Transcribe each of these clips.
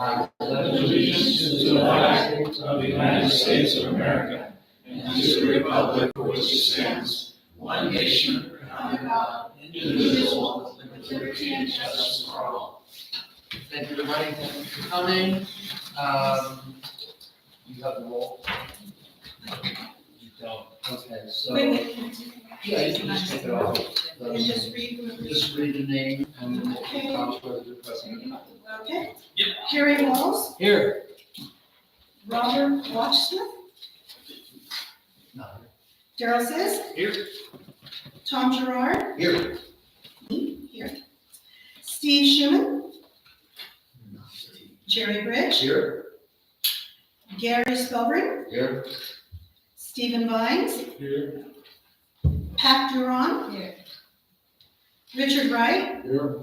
I pledge allegiance to the flag of the United States of America and to the republic for which it stands, one nation, under God, indivisible, with liberty and justice for all. Thank you, everybody. Thank you for coming. You have the roll. You don't. Okay, so yeah, you can just take it off. And just read. Just read the name and then we'll keep count whether the president. Okay. Carrie Walls, Here. Robert Watchsmith, No. Daryl Says, Here. Tom Gerard, Here. me, here. Steve Schuman, Jerry Bridge, Here. Gary Spelbring, Here. Stephen Vines, Here. Pat Duron, Richard Wright. Here.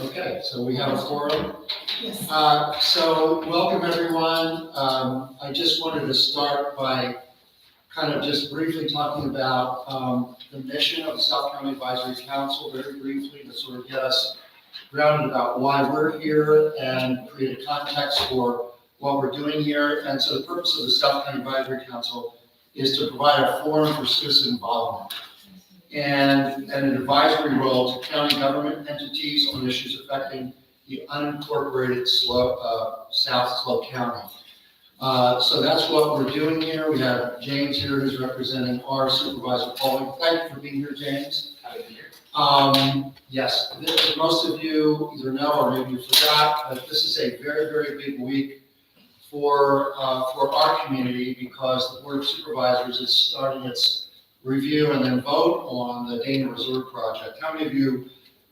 Okay, so we have a forum. Yes. So welcome everyone. I just wanted to start by kind of just briefly talking about the mission of the South County Advisory Council, very briefly, to sort of get us grounded about why we're here and create a context for what we're doing here. And so the purpose of the South County Advisory Council is to provide a forum for citizen involvement and an advisory role to county government entities on issues affecting the unincorporated South Slope County. So that's what we're doing here. We have James here who's representing our supervisor, Paul. Thank you for being here, James. Yes, most of you either know or maybe you forgot, but this is a very, very big week for our community because the Board of Supervisors is starting its review and then vote on the Dana Reserve project. How many of you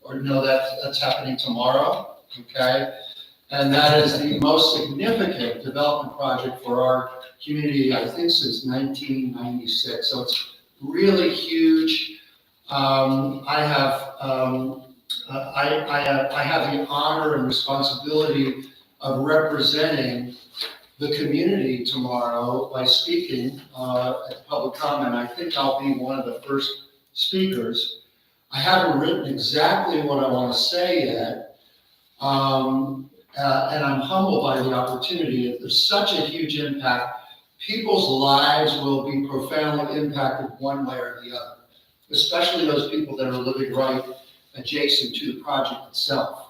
know that that's happening tomorrow? Okay, and that is the most significant development project for our community, I think, since 1996. So it's really huge. I have the honor and responsibility of representing the community tomorrow by speaking at public comment. I think I'll be one of the first speakers. I haven't written exactly what I want to say yet, and I'm humbled by the opportunity. There's such a huge impact. People's lives will be profoundly impacted one way or the other, especially those people that are living right adjacent to the project itself.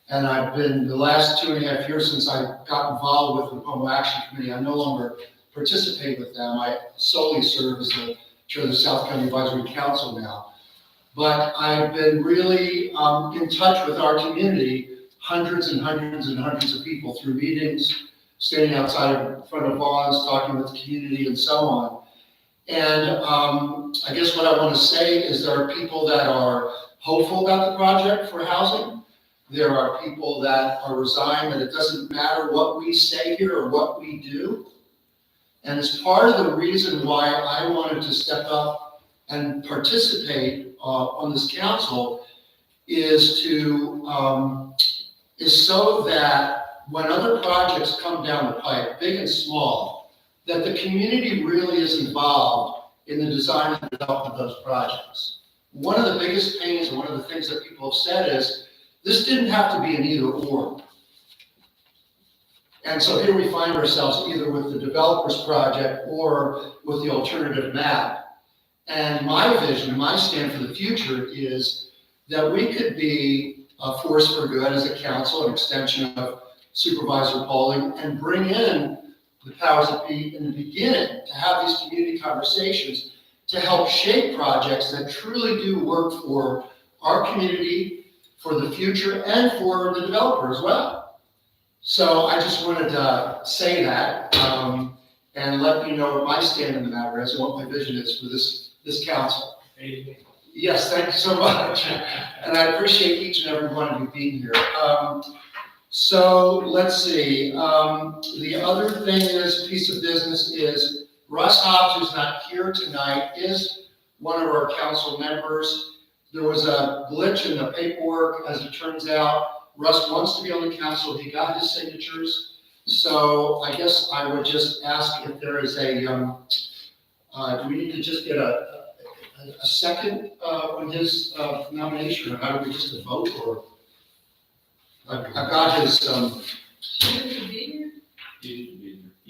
And I've been, the last 2.5 years since I got involved with the Pomo Action Committee, I no longer participate with them. I solely serve as the chair of the South County Advisory Council now. But I've been really in touch with our community, hundreds and hundreds and hundreds of people through meetings, standing outside in front of Vaughn's, talking with the community and so on. And I guess what I want to say is there are people that are hopeful about the project for housing. There are people that are resigned that it doesn't matter what we say here or what we do. And as part of the reason why I wanted to step up and participate on this council is so that when other projects come down the pipe, big and small, that the community really is involved in the design and development of those projects. One of the biggest pains and one of the things that people have said is, this didn't have to be an either or. And so here we find ourselves either with the developer's project or with the alternative map. And my vision, my stand for the future is that we could be a force for good as a council, an extension of Supervisor Pauling, and bring in the powers that be in the beginning to have these community conversations to help shape projects that truly do work for our community, for the future, and for the developer as well. So I just wanted to say that and let you know what my stand in the matter is and what my vision is for this council. Yes, thank you so much. And I appreciate each and every one of you being here. So let's see. The other thing is, piece of business is Russ Hobbs, who's not here tonight, is one of our council members. There was a glitch in the paperwork, as it turns out. Russ wants to be on the council. He got his signatures. So I guess I would just ask if there is a, do we need to just get a second on his nomination, or how do we just vote? Or I've got his,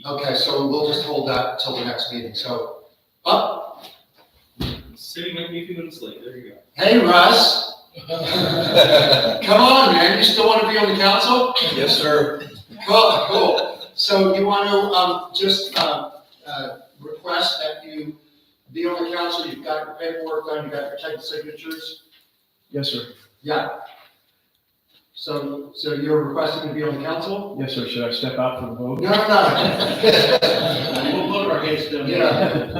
okay, so we'll just hold that till the next meeting, so, Sitting like me a few minutes late, there you go. hey, Russ. Come on, man, you still want to be on the council? Yes, sir. Cool. So you want to, just, request that you be on the council, you've got your paperwork done, you've got your technical signatures? Yes, sir. Yeah. So you're requesting to be on the council? Yes, sir. Should I step out for the vote? No. We'll vote our heads down. Yeah.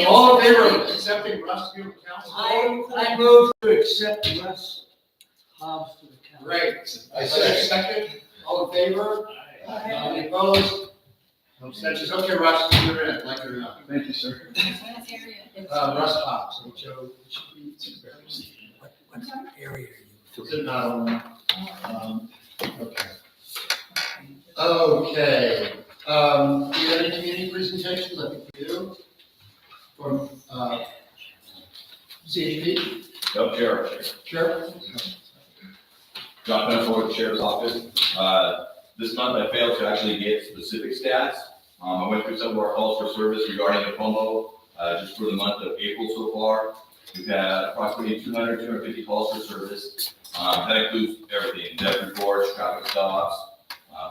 All in favor of accepting Russ to be on the council? I move to accept Russ Hobbs to the council. Great. I said second. All in favor? Any opposed? No abstentions. Okay, Russ, you're in, like it or not. Thank you, sir. Russ Hobbs, so Joe. What area Is it not on? Okay. Okay. Do you have any community presentations? I think we do. From, CHP? No, Sheriff. Sure. John Penfold, the Sheriff's Office. This month I failed to actually get specific stats. I went through some of our calls for service regarding the promo, just for the month of April so far. We've had approximately 250 calls for service. That includes everything, death reports, traffic stops,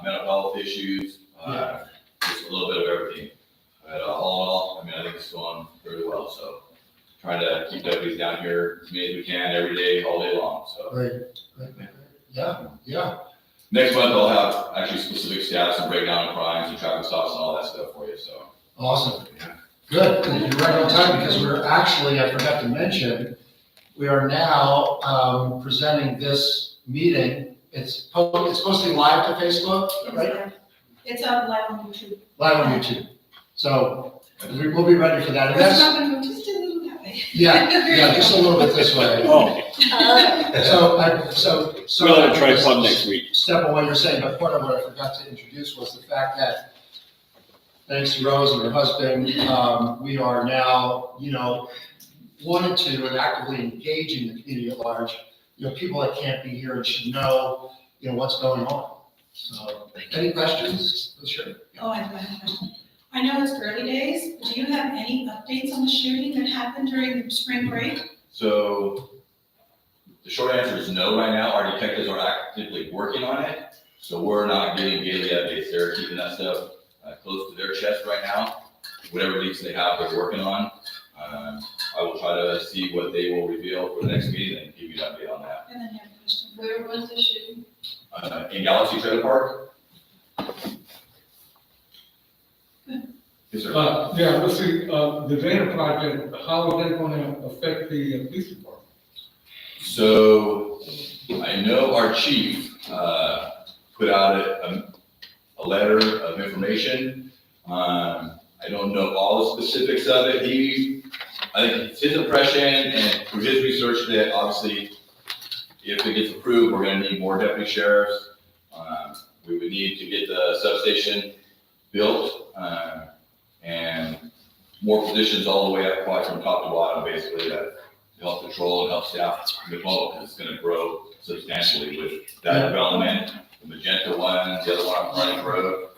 mental health issues, just a little bit of everything. But all in all, I mean, I think it's going very well, so trying to keep deputies down here as many as we can, every day, all day long, so. Right. Yeah. Next month, I'll have actually specific stats and breakdown of crimes and traffic stops and all that stuff for you, so. Awesome. Good. You're right on time because we're actually, I forgot to mention, we are now presenting this meeting. It's supposed to be live to Facebook, right? It's up live on YouTube. Live on YouTube. So we'll be ready for that. And It's that's, not gonna go just a little that way. yeah, just a little bit this way. Oh, So. we'll have a tripod next week. Step on what you're saying, but part of what I forgot to introduce was the fact that thanks to Rose and her husband, we are now, wanted to and actively engaging the community at large. People that can't be here and should know, what's going on. So, any questions? Sure. Oh, I have a question. I know it's early days. Do you have any updates on the shooting that happened during the spring break? So the short answer is no right now. Our detectives are actively working on it. So we're not getting daily updates. They're keeping that stuff close to their chest right now. Whatever leads they have, they're working on. I will try to see what they will reveal for the next meeting and give you an update on that. And then you have a question. Where was the shooting? In Galaxy Trailer Park? Yes, sir. Yeah, let's see, the data project, how is that gonna affect the police department? So I know our chief put out a letter of information. I don't know all the specifics of it. I think it's his impression and through his research that obviously if it gets approved, we're gonna need more deputy sheriffs. We would need to get the substation built and more positions all the way up, probably from top to bottom, basically, that help control and help staff the mobile, because it's gonna grow substantially with that development, the Magenta one, the other one on Running Road.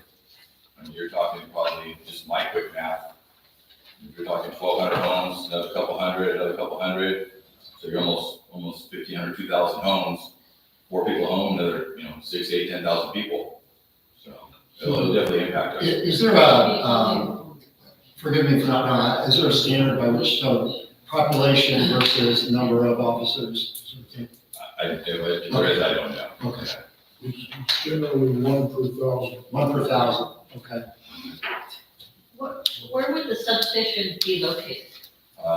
I mean, you're talking probably, just my quick math, if you're talking 1,200 homes, another couple hundred, so you're almost 1,500, 2,000 homes, 4 people home, another, 6, 8, 10,000 people. So it'll definitely impact us. Is there forgive me for not knowing that, is there a standard by which, population versus number of officers? I don't know. Okay. It's generally 1 per 1,000. 1 per 1,000, okay. Where would the substation be located?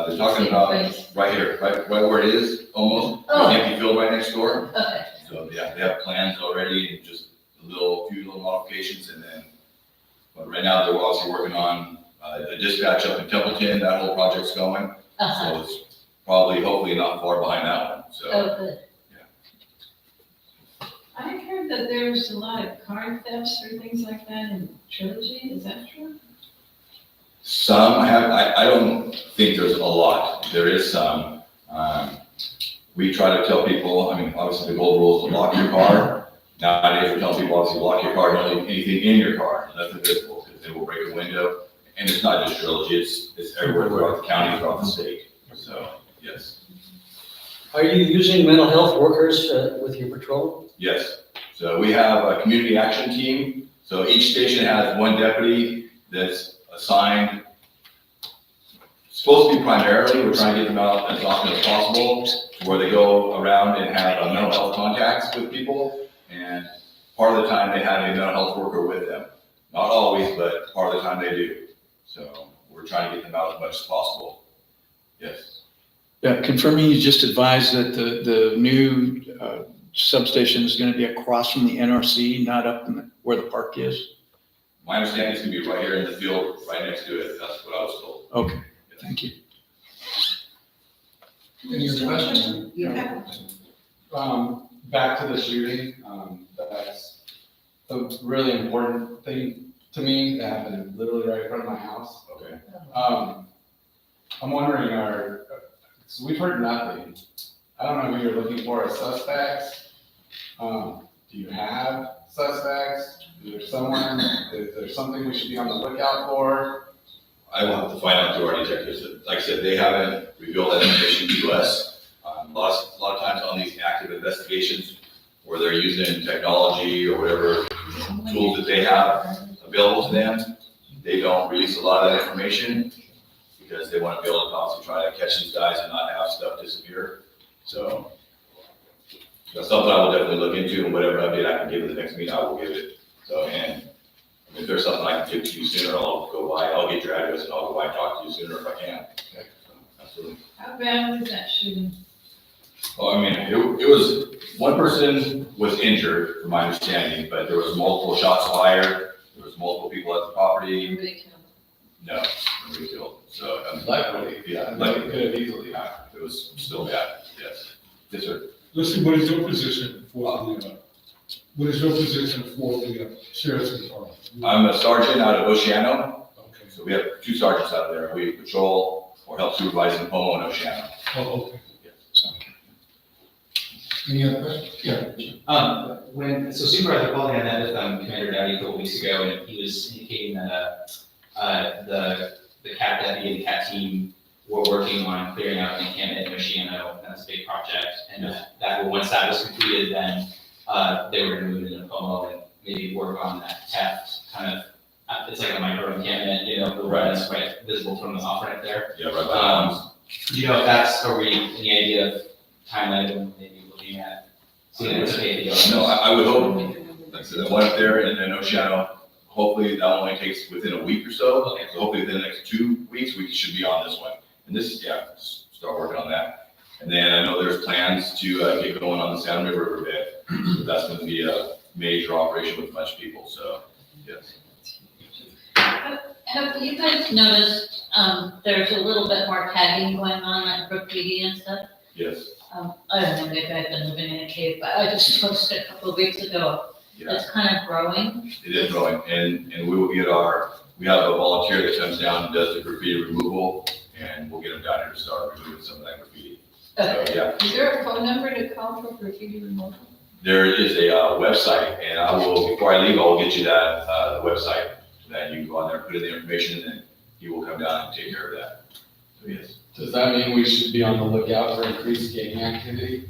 They're talking about right here, right where it is, almost, Oh. an empty field right next door. Okay, So, yeah, they have plans already, and just few little modifications, and then, but right now, they're obviously working on, the dispatch up in Templeton, that whole project's going. uh-huh, So it's probably, hopefully not far behind that one, so. oh, good. I heard that there's a lot of car thefts or things like that in Trilogy, is that true? Some, I don't think there's a lot, there is some. we try to tell people, I mean, obviously the gold rule is to lock your car. Nowadays, we're telling people, obviously, lock your car, don't leave anything in your car, nothing visible, because they will break a window. And it's not just Trilogy, it's everywhere throughout the county, throughout the state. So, yes, Are you using mental health workers with your patrol? yes. So we have a community action team. So each station has one deputy that's assigned, supposed to be primarily, we're trying to get them out as often as possible, to where they go around and have mental health contacts with people. And part of the time they have a mental health worker with them. Not always, but part of the time they do. So we're trying to get them out as much as possible. Yes. Yeah, confirming you just advised that the new substation is going to be across from the NRC, not up in where the park is? My understanding is going to be right here in the field, right next to it. That's what I was told. Okay, thank you. Any other questions? Yeah. Back to the shooting, that's a really important thing to me that happened literally right in front of my house. Okay. I'm wondering, so we've heard nothing. I don't know who you're looking for as suspects. Do you have suspects? Is there someone, is there something we should be on the lookout for? I will have to find out through our detectives. Like I said, they haven't revealed that information to us. A lot of times on these active investigations where they're using technology or whatever tools that they have available to them, they don't release a lot of that information because they want to be able to constantly try to catch these guys and not have stuff disappear. So that's something I will definitely look into, and whatever update I can give at the next meeting, I will give it. So, and if there's something I can give to you sooner, I'll go by, I'll get your address and I'll go by and talk to you sooner if I can. Okay, so, absolutely. How bad was that shooting? Well, I mean, it was, one person was injured, from my understanding, but there was multiple shots fired. There was multiple people at the property. Everybody killed. No, nobody killed. So, Luckily, yeah, it luckily, could have easily happened. it was still bad, yes. Yes, sir. Listen, what is your position for the sheriff's department? I'm a sergeant out of Oceano, Okay. so we have 2 sergeants out there. We patrol or help supervise in Como and Oceano. Oh, okay. Any other questions? So Supervisor Pauling had met with Commander Dowdy a couple weeks ago, and he was indicating that the CAT deputy and the CAT team were working on clearing out an encampment in Oceano. That's a big project, and that once that was completed, then they were going to move into Como and maybe work on that theft kind of. It's like a micro encampment, the one that's quite visible from the off right there. Yeah, right by Do you know if that's, are we, any idea of timeline when maybe looking at? No, I would hope, like I said, the one up there and then Oceano, hopefully that only takes within a week or so. Okay. So hopefully within the next 2 weeks, we should be on this one. And this, start working on that. And then I know there's plans to get going on the San River Riverbed. So that's going to be a major operation with a bunch of people, so, yes. Have you guys noticed, there's a little bit more tagging going on at Brook PD and stuff? Yes, I don't know, maybe I've been living in a cave, but I just noticed a couple of weeks ago, yeah, it's kind of growing. it is growing. And we will get we have a volunteer that comes down and does the graffiti removal, and we'll get them down here to start removing some of that graffiti. So, yeah. Is there a phone number to call for graffiti removal? There is a website, and I will, before I leave, I will get you that, the website. Then you can go on there, put in the information, and then he will come down and take care of that. So, yes. Does that mean we should be on the lookout for increased gang activity?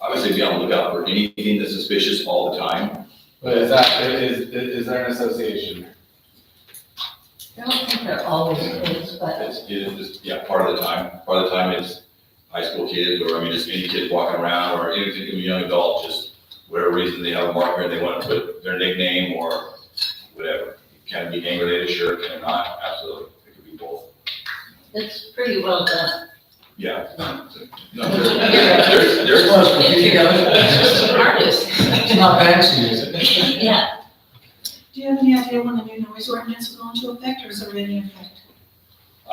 I would say be on the lookout for anything that's suspicious all the time. But is there an association? I don't think there always is, but It is just, part of the time. Part of the time it's high school kids, or just any kids walking around, or anything, even young adult, just whatever reason they have a marker and they want to put their nickname or whatever. Can it be gang related? Sure. Can it not? Absolutely. It could be both. it's pretty well done. Yeah. No, there's Artist. It's not Banksy, is it? Yeah, Do you have any idea when the new noise ordinance will go into effect, or is it already in effect?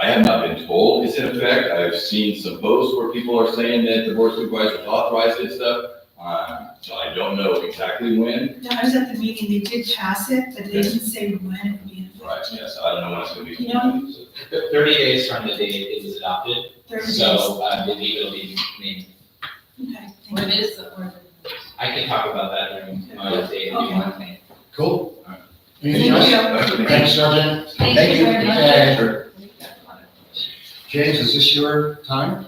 I have not been told it's in effect. I've seen some posts where people are saying that the board of supervisors authorized it and stuff. So I don't know exactly when. No, I was at the meeting, they did pass it, but they didn't say when it would be in Right, yeah, so I don't know when it's gonna be. You know? 30 days from the date it was adopted, 30 days. so, it'll be, Okay, thank What you. is the ordinance? I can talk about that during, the day if you Okay. want. Okay. Cool. Thank Anything you. else? Thanks, Sergeant. Thank you very much. Okay. Sure. James, is this your time?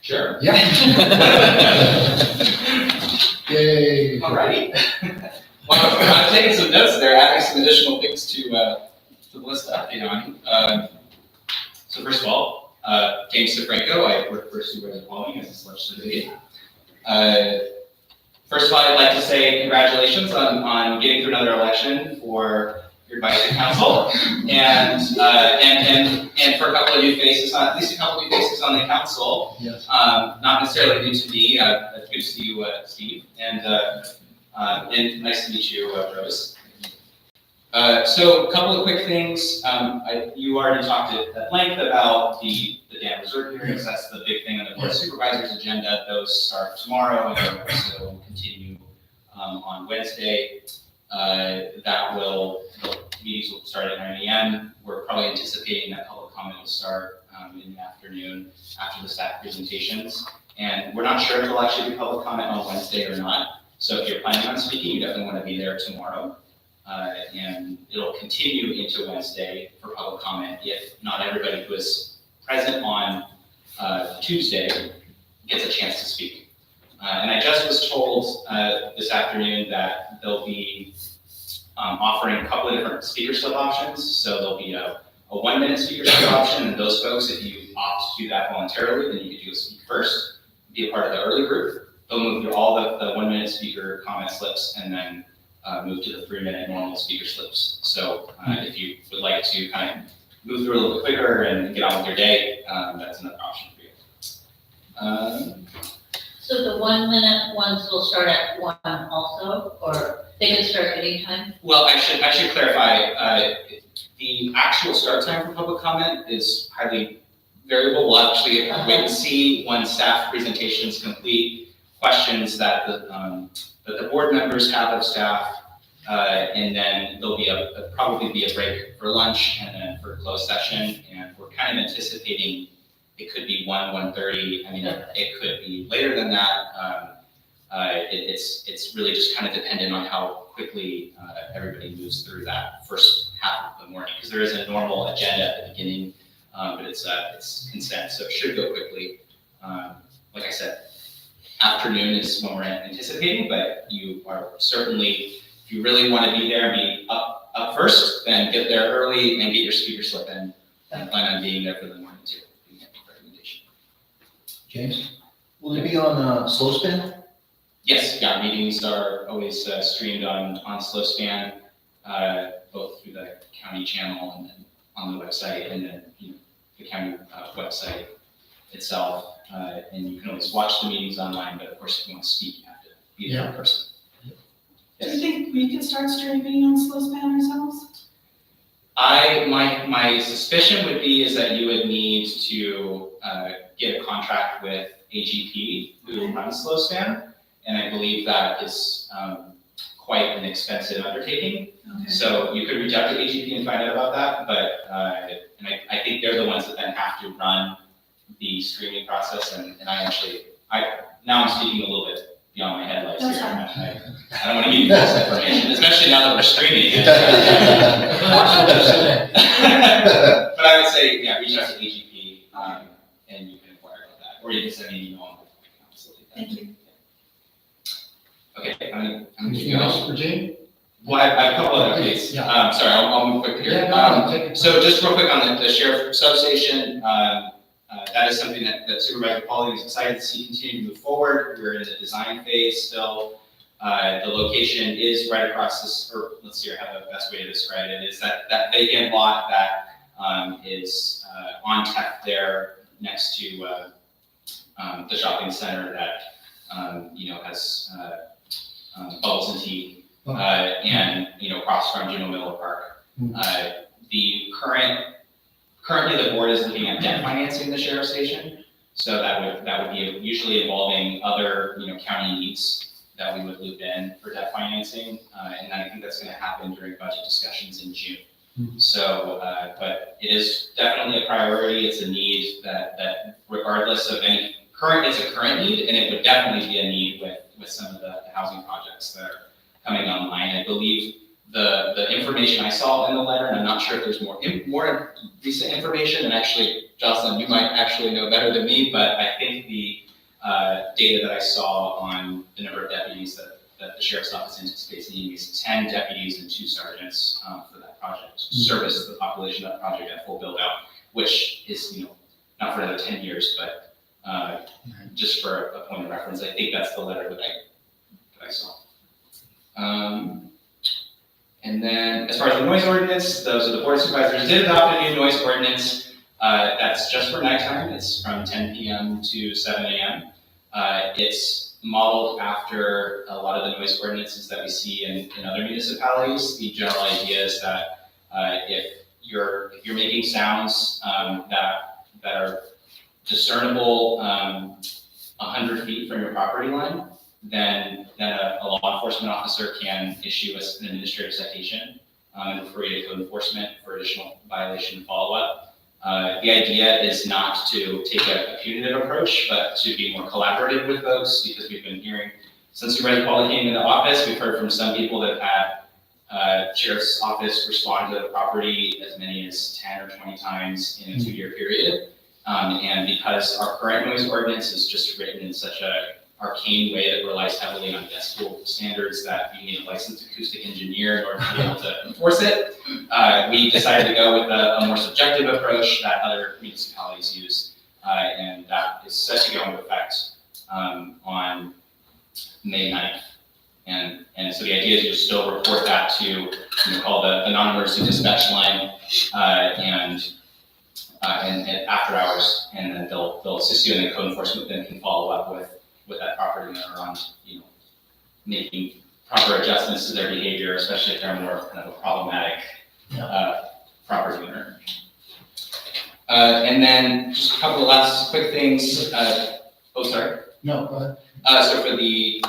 Sure. Yeah. Yay. Alrighty. Well, I'm taking some notes there, adding some additional things to the list to update on. So first of all, James DeFranco, I work for Supervisor Pauling as his legislative aide. First of all, I'd like to say congratulations on getting through another election for your advisory council, and for a couple of new faces, at least a couple of new faces on the council. Yes. Not necessarily new to me. Good to see you, Steve, and nice to meet you, Rose. So a couple of quick things. You already talked at length about the dam reserve hearings. That's the big thing on the board of supervisors agenda. Those start tomorrow and also continue on Wednesday. The meetings will start at 9 a.m. We're probably anticipating that public comment will start in the afternoon after the staff presentations. And we're not sure if there'll actually be public comment on Wednesday or not. So if you're planning on speaking, you definitely want to be there tomorrow. And it'll continue into Wednesday for public comment if not everybody who is present on Tuesday gets a chance to speak. And I just was told this afternoon that they'll be offering a couple of different speaker slip options. So there'll be a 1-minute speaker slip option, and those folks, if you opt to do that voluntarily, then you could go speak first, be a part of the early group. They'll move through all the 1-minute speaker comment slips and then move to the 3-minute normal speaker slips. So if you would like to kind of move through a little bit quicker and get on with your day, that's another option for you. So the 1-minute ones will start at 1 also, or they can start anytime? Well, I should clarify, the actual start time for public comment is highly variable. We'll actually wait and see when staff presentations complete, questions that the board members have of staff, and then there'll be probably be a break for lunch and then for closed session, and we're kind of anticipating it could be 1:30. I mean, it could be later than that. It's really just kind of dependent on how quickly everybody moves through that first half of the morning, because there is a normal agenda at the beginning, but it's consent, so it should go quickly. Like I said, afternoon is when we're anticipating, but you are certainly, if you really want to be there and be up first, then get there early and get your speaker slip in, and plan on being there for the morning too. James, will it be on slow spin? Yes, yeah, meetings are always streamed on SlowSpan, both through the county channel and then on the website, and then the county website itself. And you can always watch the meetings online, but of course, if you want to speak, you have to be there in person. Do you think we could start streaming on SlowSpan ourselves? My suspicion would be is that you would need to get a contract with AGP who runs SlowSpan, and I believe that is quite an expensive undertaking. Okay. So you could reach out to AGP and find out about that, but and I think they're the ones that then have to run the streaming process, and now I'm speaking a little bit beyond my headlights here. I don't want to give you false information, especially now that we're streaming. But I would say, yeah, reach out to AGP, and you can inquire about that, or you can send me an email on the Thank you. Okay, I'm Anything else for Jane? Well, I have a couple other updates. Yeah. Sorry, I'll move quick here. Yeah, no, take it. So just real quick on the sheriff substation, that is something that Supervisor Pauling is excited to see continue to move forward. We're in the design phase still. The location is right across this, or let's see how the best way to describe it is that vacant lot that is on tap there next to the shopping center that has Bubbles and Tea, and across from Juneau Miller Park. Currently the board is looking at debt financing the sheriff station, so that would be usually involving other county needs that we would loop in for debt financing, and I think that's going to happen during budget discussions in June. So, but it is definitely a priority. It's a need that regardless of any it's a current need, and it would definitely be a need with some of the housing projects that are coming online. I believe the information I saw in the letter, and I'm not sure if there's more recent information, and actually, Jocelyn, you might actually know better than me, but I think the data that I saw on the number of deputies that the sheriff's office anticipates needing is 10 deputies and 2 sergeants for that project to service the population of that project at full build out, which is, not for another 10 years, but just for a point of reference, I think that's the letter that I saw. And then as far as the noise ordinance, those are the board of supervisors did adopt a new noise ordinance. That's just for nighttime. It's from 10 p.m. to 7 a.m. It's modeled after a lot of the noise ordinances that we see in other municipalities. The general idea is that if you're making sounds that are discernible 100 feet from your property line, then a law enforcement officer can issue us an administrative citation and refer you to code enforcement for additional violation follow-up. The idea is not to take a punitive approach, but to be more collaborative with folks, because we've been hearing, since Supervisor Pauley came into office, we've heard from some people that have had sheriff's office respond to the property as many as 10 or 20 times in a 2-year period. And because our current noise ordinance is just written in such a arcane way that relies heavily on decibel standards that you need a licensed acoustic engineer in order to be able to enforce it, we decided to go with a more subjective approach that other municipalities use, and that is set to go into effect on May 9th. And so the idea is you'll still report that to call the non-emergency dispatch line and after hours, and then they'll assist you, and then code enforcement then can follow up with that property owner on making proper adjustments to their behavior, especially if they're more kind of a problematic property owner. And then just a couple of last quick things. Sorry. No, go ahead. So for the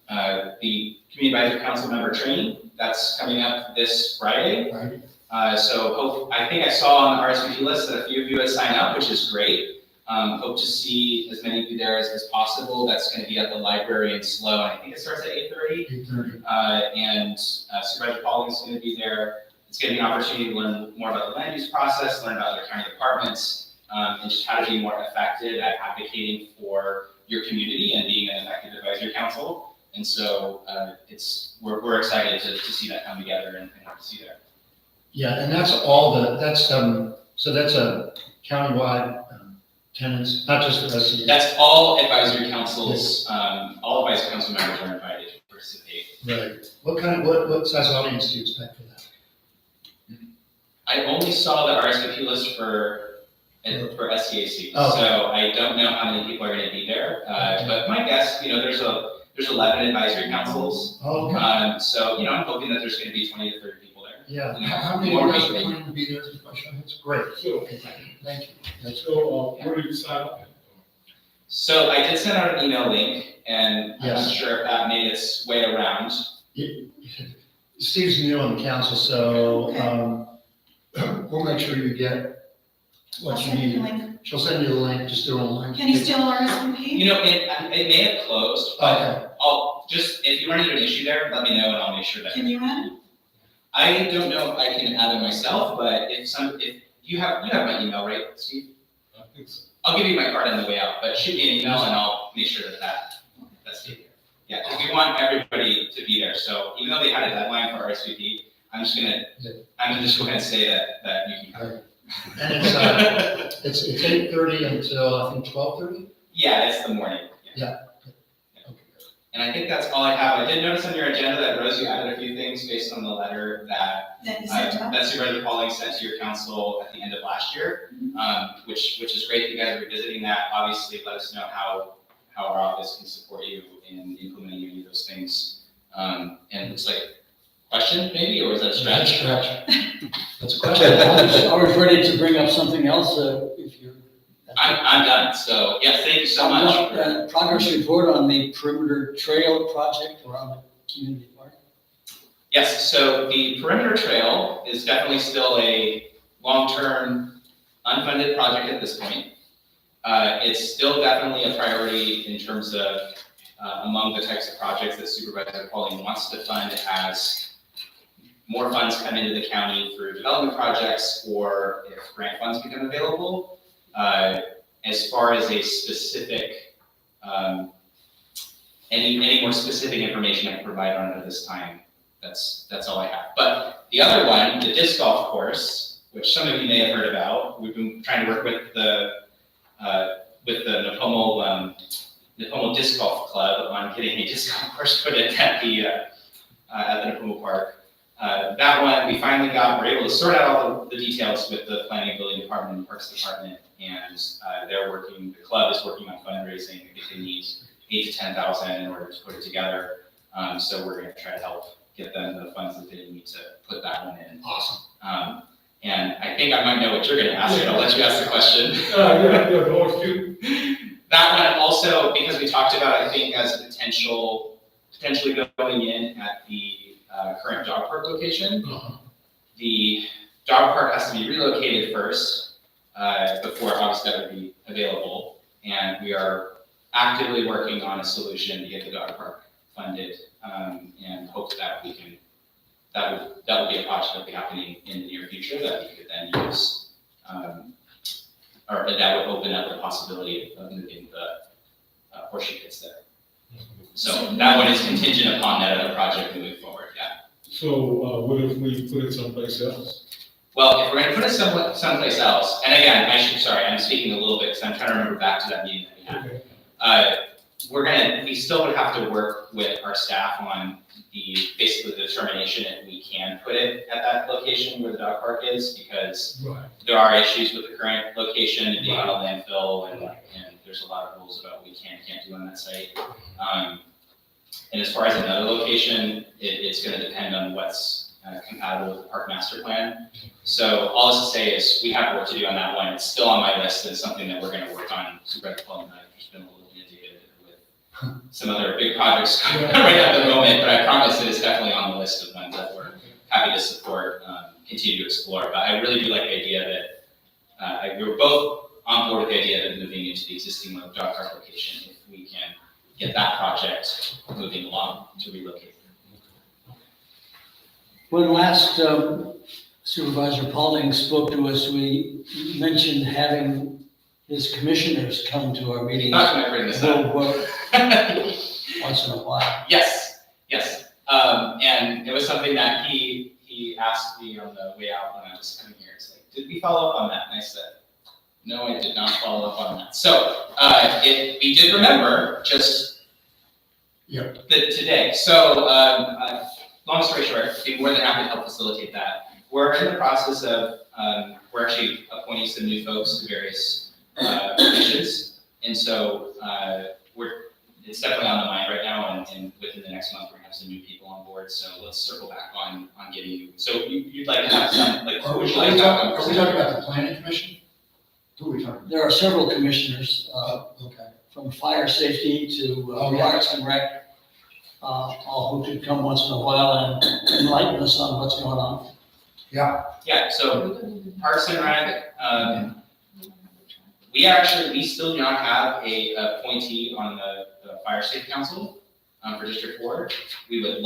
Community Advisory Council member training, that's coming up this Friday. Right. So I think I saw on the RSVP list that a few of you had signed up, which is great. Hope to see as many of you there as possible. That's going to be at the library in SLO. I think it starts at 8:30. 8:30. And Supervisor Pauling is going to be there. It's going to be an opportunity to learn more about the land use process, learn about other county departments, and just how to be more effective at advocating for your community and being an effective advisory council. And so we're excited to see that come together and hope to see you there. Yeah, and that's so that's a countywide tenants, not just the SCAC. That's all advisory councils, all advisory council members are invited to participate. Right. What size audience do you expect for that? I only saw the RSVP list for SCAC, Oh. so I don't know how many people are going to be there. But my guess, there's 11 advisory councils. Oh, okay. So I'm hoping that there's going to be 20 to 30 people there. Yeah. How many more are planning to be there? That's great. Okay, thank you. So, where do you sign up? So I did send out an email link, and I'm Yes. not sure if that made its way around. Steve's new on the council, so we'll make sure you get what you need. She'll send you the link, just do it online. Can you still RSVP? It may have closed, but Okay. I'll just, if you run into an issue there, let me know and I'll make sure that. Can you add? I don't know if I can add it myself, but if you have my email, right, Steve? I think so. I'll give you my card on the way out, but shoot me an email and I'll make sure that's taken care of. Yeah, because we want everybody to be there. So even though they had a deadline for RSVP, I'm just go ahead and say that you can come. And it's 8:30 until I think 12:30? Yeah, it's the morning. Yeah. And I think that's all I have. I did notice on your agenda that Rose, you added a few things based on the letter that Supervisor Pauling sent to your council at the end of last year, which is great that you guys are revisiting that. Obviously, let us know how our office can support you in implementing any of those things. And it looks like question maybe, or is that a stretch? That's a question. I was ready to bring up something else, if you're. I'm done. So yes, thank you so much. Progress report on the perimeter trail project around the community park. Yes, so the perimeter trail is definitely still a long-term unfunded project at this point. It's still definitely a priority in terms of among the types of projects that Supervisor Pauling wants to fund as more funds come into the county through development projects or if grant funds become available. As far as a specific, any more specific information I can provide on it at this time, that's all I have. But the other one, the disc golf course, which some of you may have heard about, we've been trying to work with the Napomo Disc Golf Club on getting a disc golf course put in at the Napomo Park. That one, we finally we're able to sort out all the details with the Planning and Building Department and Parks Department, and the club is working on fundraising. I think they need $8,000 to $10,000 in order to put it together. So we're gonna try to help get them the funds that they need to put that one in. Awesome. And I think I might know what you're gonna ask, but I'll let you ask the question. Go That one also, because we talked about, I think, as a potentially going in at the current dog park location. The dog park has to be relocated first before obviously that would be available. And we are actively working on a solution to get the dog park funded and hope that we can, that would be a project that will be happening in the near future that we could then use. Or that would open up the possibility of moving the horseshoe pits there. So that one is contingent upon that other project moving forward, yeah. So, what if we put it someplace else? Well, if we're gonna put it someplace else, and again, I'm speaking a little bit because I'm trying to remember back to that meeting that we had. We still would have to work with our staff on basically the determination if we can put it at that location where the dog park is, because there are issues with the current location being on a landfill, and there's a lot of rules about what we can and can't do on that site. And as far as another location, it's gonna depend on what's compatible with the park master plan. So all this to say is we have work to do on that one. It's still on my list and something that we're gonna work on. Supervisor Paul and I have just been a little inundated with some other big projects right at the moment, but I promise it is definitely on the list of ones that we're happy to support, continue to explore. But I really do like the idea that we're both on board with the idea that moving into the existing dog park location, if we can get that project moving along to relocate. When last Supervisor Paulding spoke to us, we mentioned having his commissioners come to our meetings. Not gonna bring this up. Once in a while. Yes. And it was something that he asked me on the way out when I was coming here. It's like, did we follow up on that? And I said, no, I did not follow up on that. So we did remember just today. So long story short, I'd be more than happy to help facilitate that. We're in the process of, we're actually appointing some new folks to various positions. And so it's definitely on the mind right now, and within the next month, we're gonna have some new people on board. So let's circle back on getting you. So you'd like to have some, like, Are we talking about the planning commission? Who are we talking about? There are several commissioners, Okay. from fire safety to Parks and Rec, all who could come once in a while and enlighten us on what's going on. Yeah, so Parks and Rec, we still do not have a appointee on the Fire Safety Council for District 4. We've been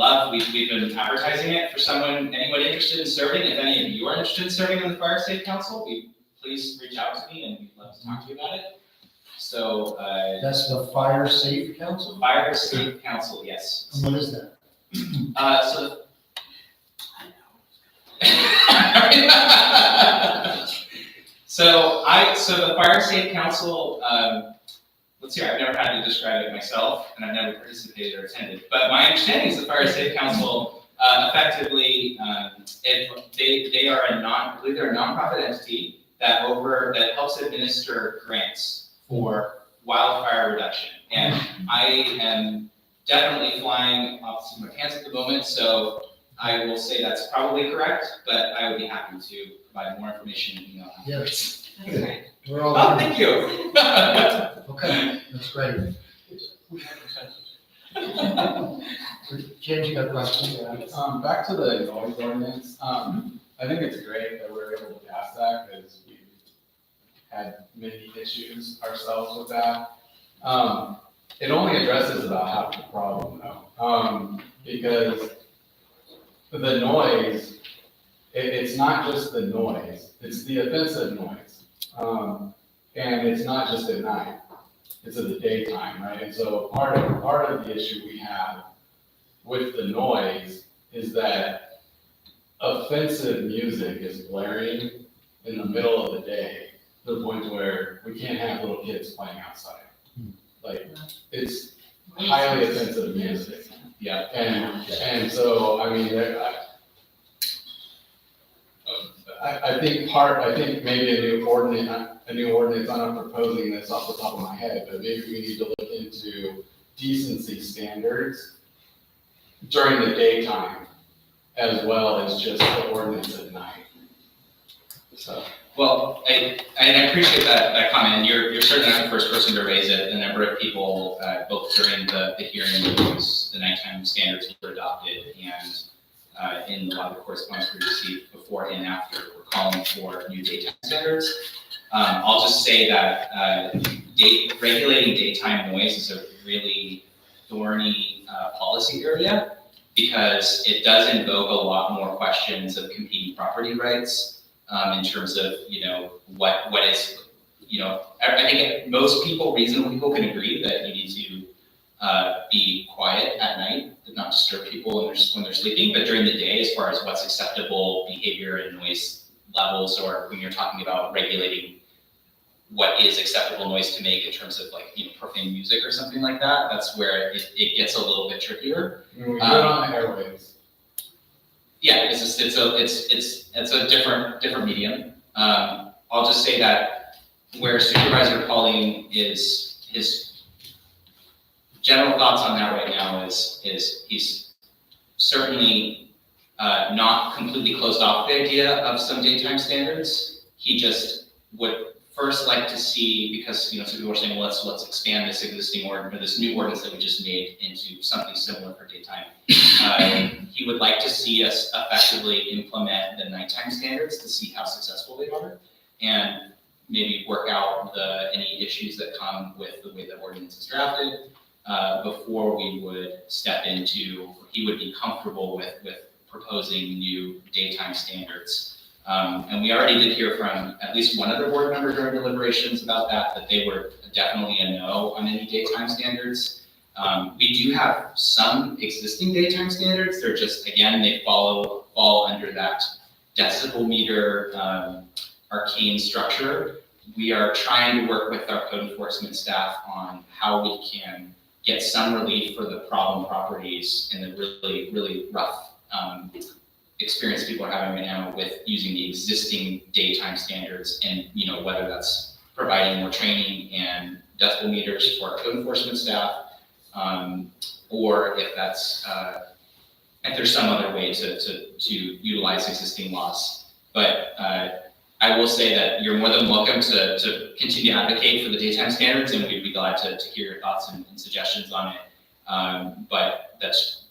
advertising it for anyone interested in serving. If any of you are interested in serving on the Fire Safety Council, please reach out to me and we'd love to talk to you about it. So. That's the Fire Safe Council? Fire Safe Council, yes. And what is that? So the Fire Safe Council, let's see, I've never had to describe it myself, and I've never participated or attended. But my understanding is the Fire Safe Council effectively, they are I believe they're a nonprofit entity that helps administer grants for wildfire reduction. And I am definitely flying off my pants at the moment, so I will say that's probably correct, but I would be happy to provide more information in email. Yes. Okay. We're all. Oh, thank you. Okay, that's great. James, you got a question? Back to the noise ordinance, I think it's great that we're able to pass that, because we've had many issues ourselves with that. It only addresses about half the problem though, because the noise, it's not just the noise, it's the offensive noise. And it's not just at night, it's in the daytime, right? And so part of the issue we have with the noise is that offensive music is blaring in the middle of the day to the point where we can't have little kids playing outside. Like, it's highly offensive music. Yeah. And so, I mean, I think maybe a new ordinance, I'm not proposing this off the top of my head, but maybe we need to look into decency standards during the daytime as well as just the ordinance at night. So. Well, I appreciate that comment, and you're certainly not the first person to raise it. A number of people, both during the hearing, the nighttime standards were adopted, and in a lot of the correspondence we received before and after, we're calling for new daytime standards. I'll just say that regulating daytime noise is a really thorny policy area, because it does invoke a lot more questions of competing property rights. In terms of, what is, I think most people, reasonable people, can agree that you need to be quiet at night, not disturb people when they're sleeping, but during the day, as far as what's acceptable behavior and noise levels, or when you're talking about regulating what is acceptable noise to make in terms of profane music or something like that, that's where it gets a little bit trickier. We do it on the airwaves. Yeah, it's a different medium. I'll just say that where Supervisor Pauling his general thoughts on that right now is he's certainly not completely closed off the idea of some daytime standards. He just would first like to see, because some people are saying, well, let's expand this existing this new ordinance that we just made into something similar for daytime. He would like to see us effectively implement the nighttime standards to see how successful they are, and maybe work out any issues that come with the way the ordinance is drafted before we would step into, he would be comfortable with proposing new daytime standards. And we already did hear from at least one other board member during deliberations about that they were definitely a no on any daytime standards. We do have some existing daytime standards. They're just, again, they fall under that decibel meter arcane structure. We are trying to work with our code enforcement staff on how we can get some relief for the problem properties and the really, really rough experience people are having right now with using the existing daytime standards, and whether that's providing more training and decibel meters for our code enforcement staff, or if that's if there's some other way to utilize existing laws. But I will say that you're more than welcome to continue to advocate for the daytime standards, and we'd be glad to hear your thoughts and suggestions on it. But that's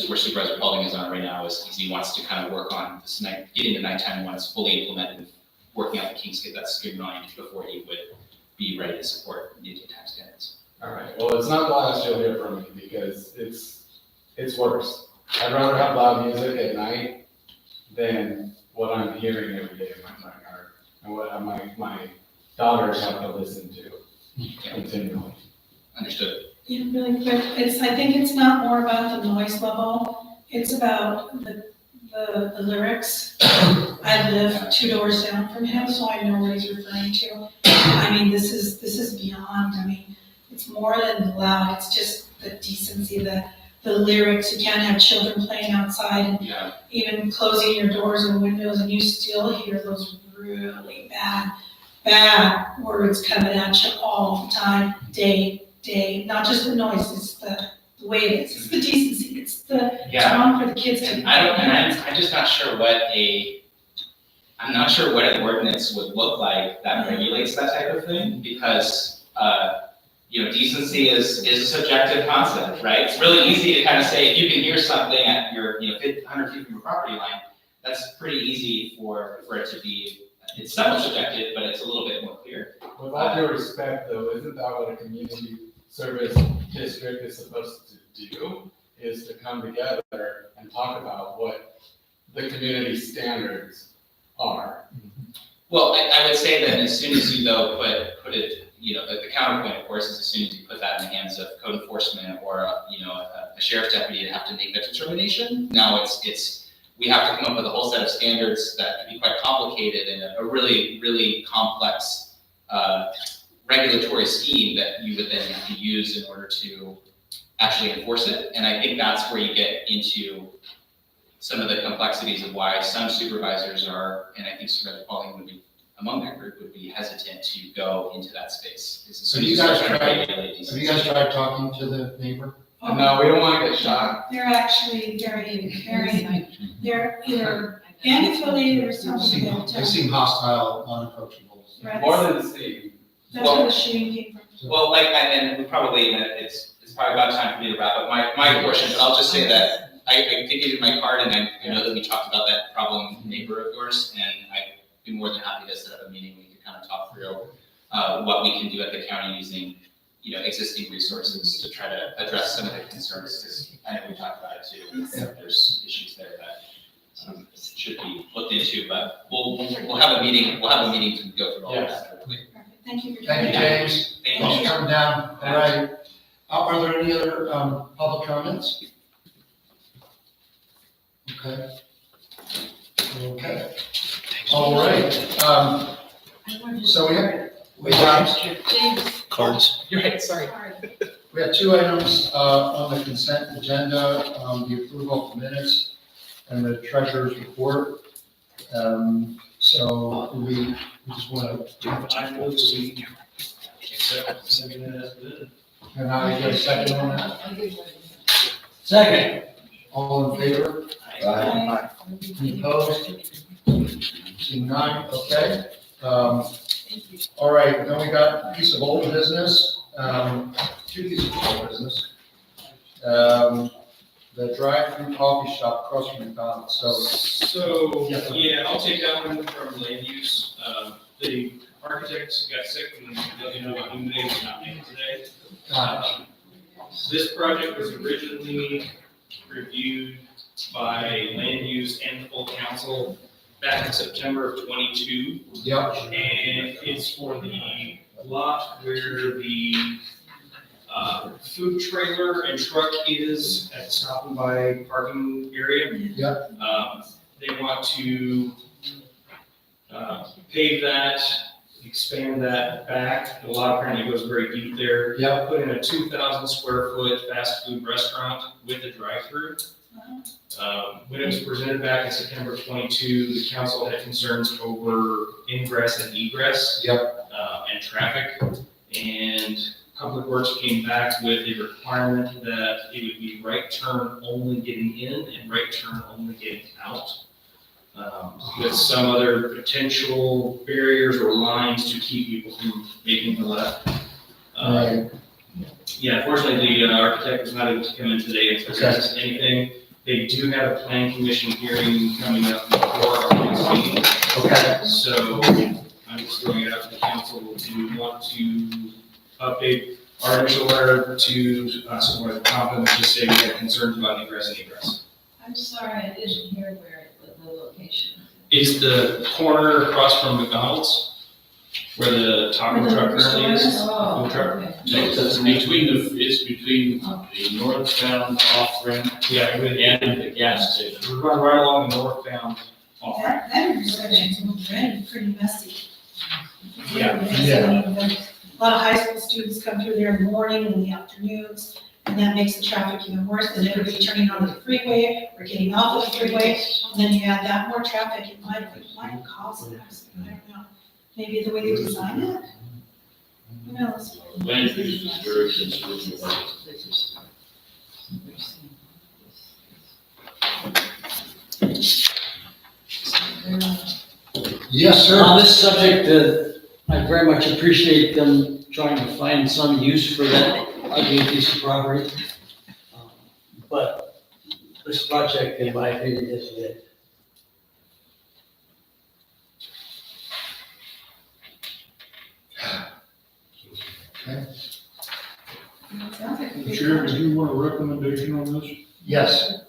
where Supervisor Paulding is on right now, is he wants to kind of work on this getting the nighttime ones fully implemented, and working out the kinks, get that streamlined before he would be ready to support new daytime standards. All right, well, it's not the last you'll hear from me, because it's worse. I'd rather have loud music at night than what I'm hearing every day in my front yard, and what my daughters have to listen to continually. Understood. Yeah, really quick, I think it's not more about the noise level, it's about the lyrics. I live 2 doors down from him, so I know what he's referring to. I mean, this is beyond, it's more than loud, it's just the decency, the lyrics. You can't have children playing outside, and even closing your doors and windows, and you still hear those really bad words coming at you all the time, day, not just the noise, it's the way it is, it's the decency, it's the tone for the kids to. I'm just not sure I'm not sure what an ordinance would look like that regulates that type of thing, because decency is a subjective concept, right? It's really easy to kind of say, if you can hear something at your, 100 feet from your property line, that's pretty easy for it to be, it's somewhat subjective, but it's a little bit more clear. With all due respect, though, isn't that what a community service district is supposed to do? Is to come together and talk about what the community standards are. Well, I would say that as soon as you though put it, the counterpoint, of course, is as soon as you put that in the hands of code enforcement or a sheriff's deputy to have to make that determination. Now we have to come up with a whole set of standards that can be quite complicated and a really, really complex regulatory scheme that you would then have to use in order to actually enforce it. And I think that's where you get into some of the complexities of why some supervisors are, and I think Supervisor Pauling would be among that group, would be hesitant to go into that space. Have you guys tried talking to the neighbor? No, we don't want to get shot. They're actually very, they're either gang affiliated or something. They seem hostile, unapproachable. Right. More than Steve. That's where the shooting came from. Well, and we probably, it's probably about time for me to wrap up my portion, but I'll just say that I think you did my card, and I know that we talked about that problem neighbor of yours, and I'd be more than happy to set up a meeting. We could kind of talk through what we can do at the county using, existing resources to try to address some of the concerns, because I know we talked about it too. There's issues there that should be looked into, but we'll have a meeting. We'll have a meeting to go through all of that. Perfect. Thank you for doing Thank you, that. James. Thank Thanks you. for coming down. All right. Are there any other public comments? Okay. Okay. All right. So we have James. Cards. You're right, sorry. We have two items on the consent agenda, the approval of minutes and the treasurer's report. So we just want to, can I get a second on that? Second. All in favor? Aye. Any opposed? Seeing none, okay. All right, then we got a piece of old business, two pieces of old business. The drive-through coffee shop across from McDonald's, So, yeah, I'll take that one from land use. The architects got sick and they was not making today. This project was originally reviewed by land use and the full council back in September of '22. Yep. And it's for the lot where the food trailer and truck is at the stop and buy parking area. Yep. They want to pave that, expand that back. The lot apparently goes very deep there. Yep. Put in a 2,000 square foot fast food restaurant with a drive-through. When it was presented back in September 22, the council had concerns over ingress and egress. Yep. And traffic. And Public Works came back with a requirement that it would be right turn only getting in and right turn only getting out. With some other potential barriers or lines to keep people from making the left. Right. Yeah, unfortunately, the architect was not able to come in today and present us anything. They do have a plan commission hearing coming up before our next meeting. Okay. So I'm just throwing it out to the council. Do you want to update our initial letter to Supervisor Compton, just say we had concerns about ingress and egress? I'm sorry, I didn't hear where the location. It's the corner across from McDonald's, where the taco truck currently is. Oh, Food truck. okay. It's between the northbound off-ramp Yeah, and the gas station. we're going right along the northbound off. That intersection's already pretty messy. Yeah. A lot of high school students come through there in the morning and in the afternoons, and that makes the traffic even worse than everybody turning onto the freeway or getting off of the freeway. And then you add that more traffic, it might cause an accident, I don't know. Maybe the way they design it? Who knows? Land use is very conservative. Yes, sir. On this subject, I very much appreciate them trying to find some use for that ugly piece of property. But this project, in my opinion, is it. Sounds like a good Chair, project. do you want a recommendation on this? Yes,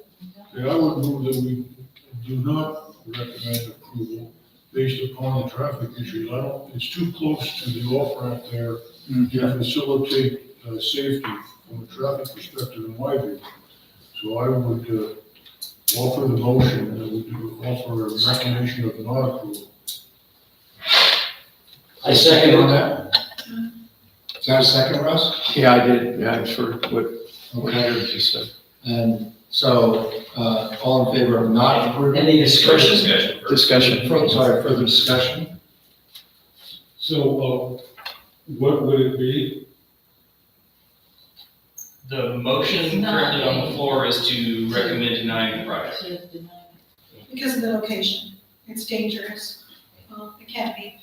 Yeah, I would move that we do not recommend approval based upon the traffic issues. I don't, it's too close to the off-ramp there to facilitate safety from a traffic perspective in my view. So I would offer the motion that we do offer a recommendation of non-approval. I second on it. that. Is that a second, Russ? Yeah, I did, yeah, I've heard what Okay. Henry just said. And so, all in favor of not approving? Any discussion? Discussion first. Discussion. Sorry, further discussion? So, what would it be? The motion currently on the floor is to recommend denying the project. Because of the location, it's dangerous. Well, it can't be.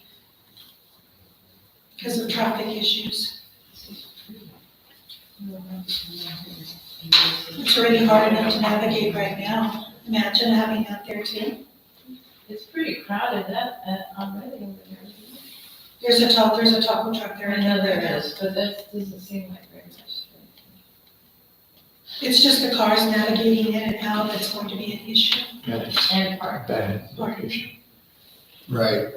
Because of traffic issues. It's already hard enough to navigate right now. Imagine having that there too. It's pretty crowded already over there. There's a taco truck there. I know there is, but that doesn't seem like very much. It's just the cars navigating in and out that's going to be an issue. Yeah, it's And park. bad location. Right.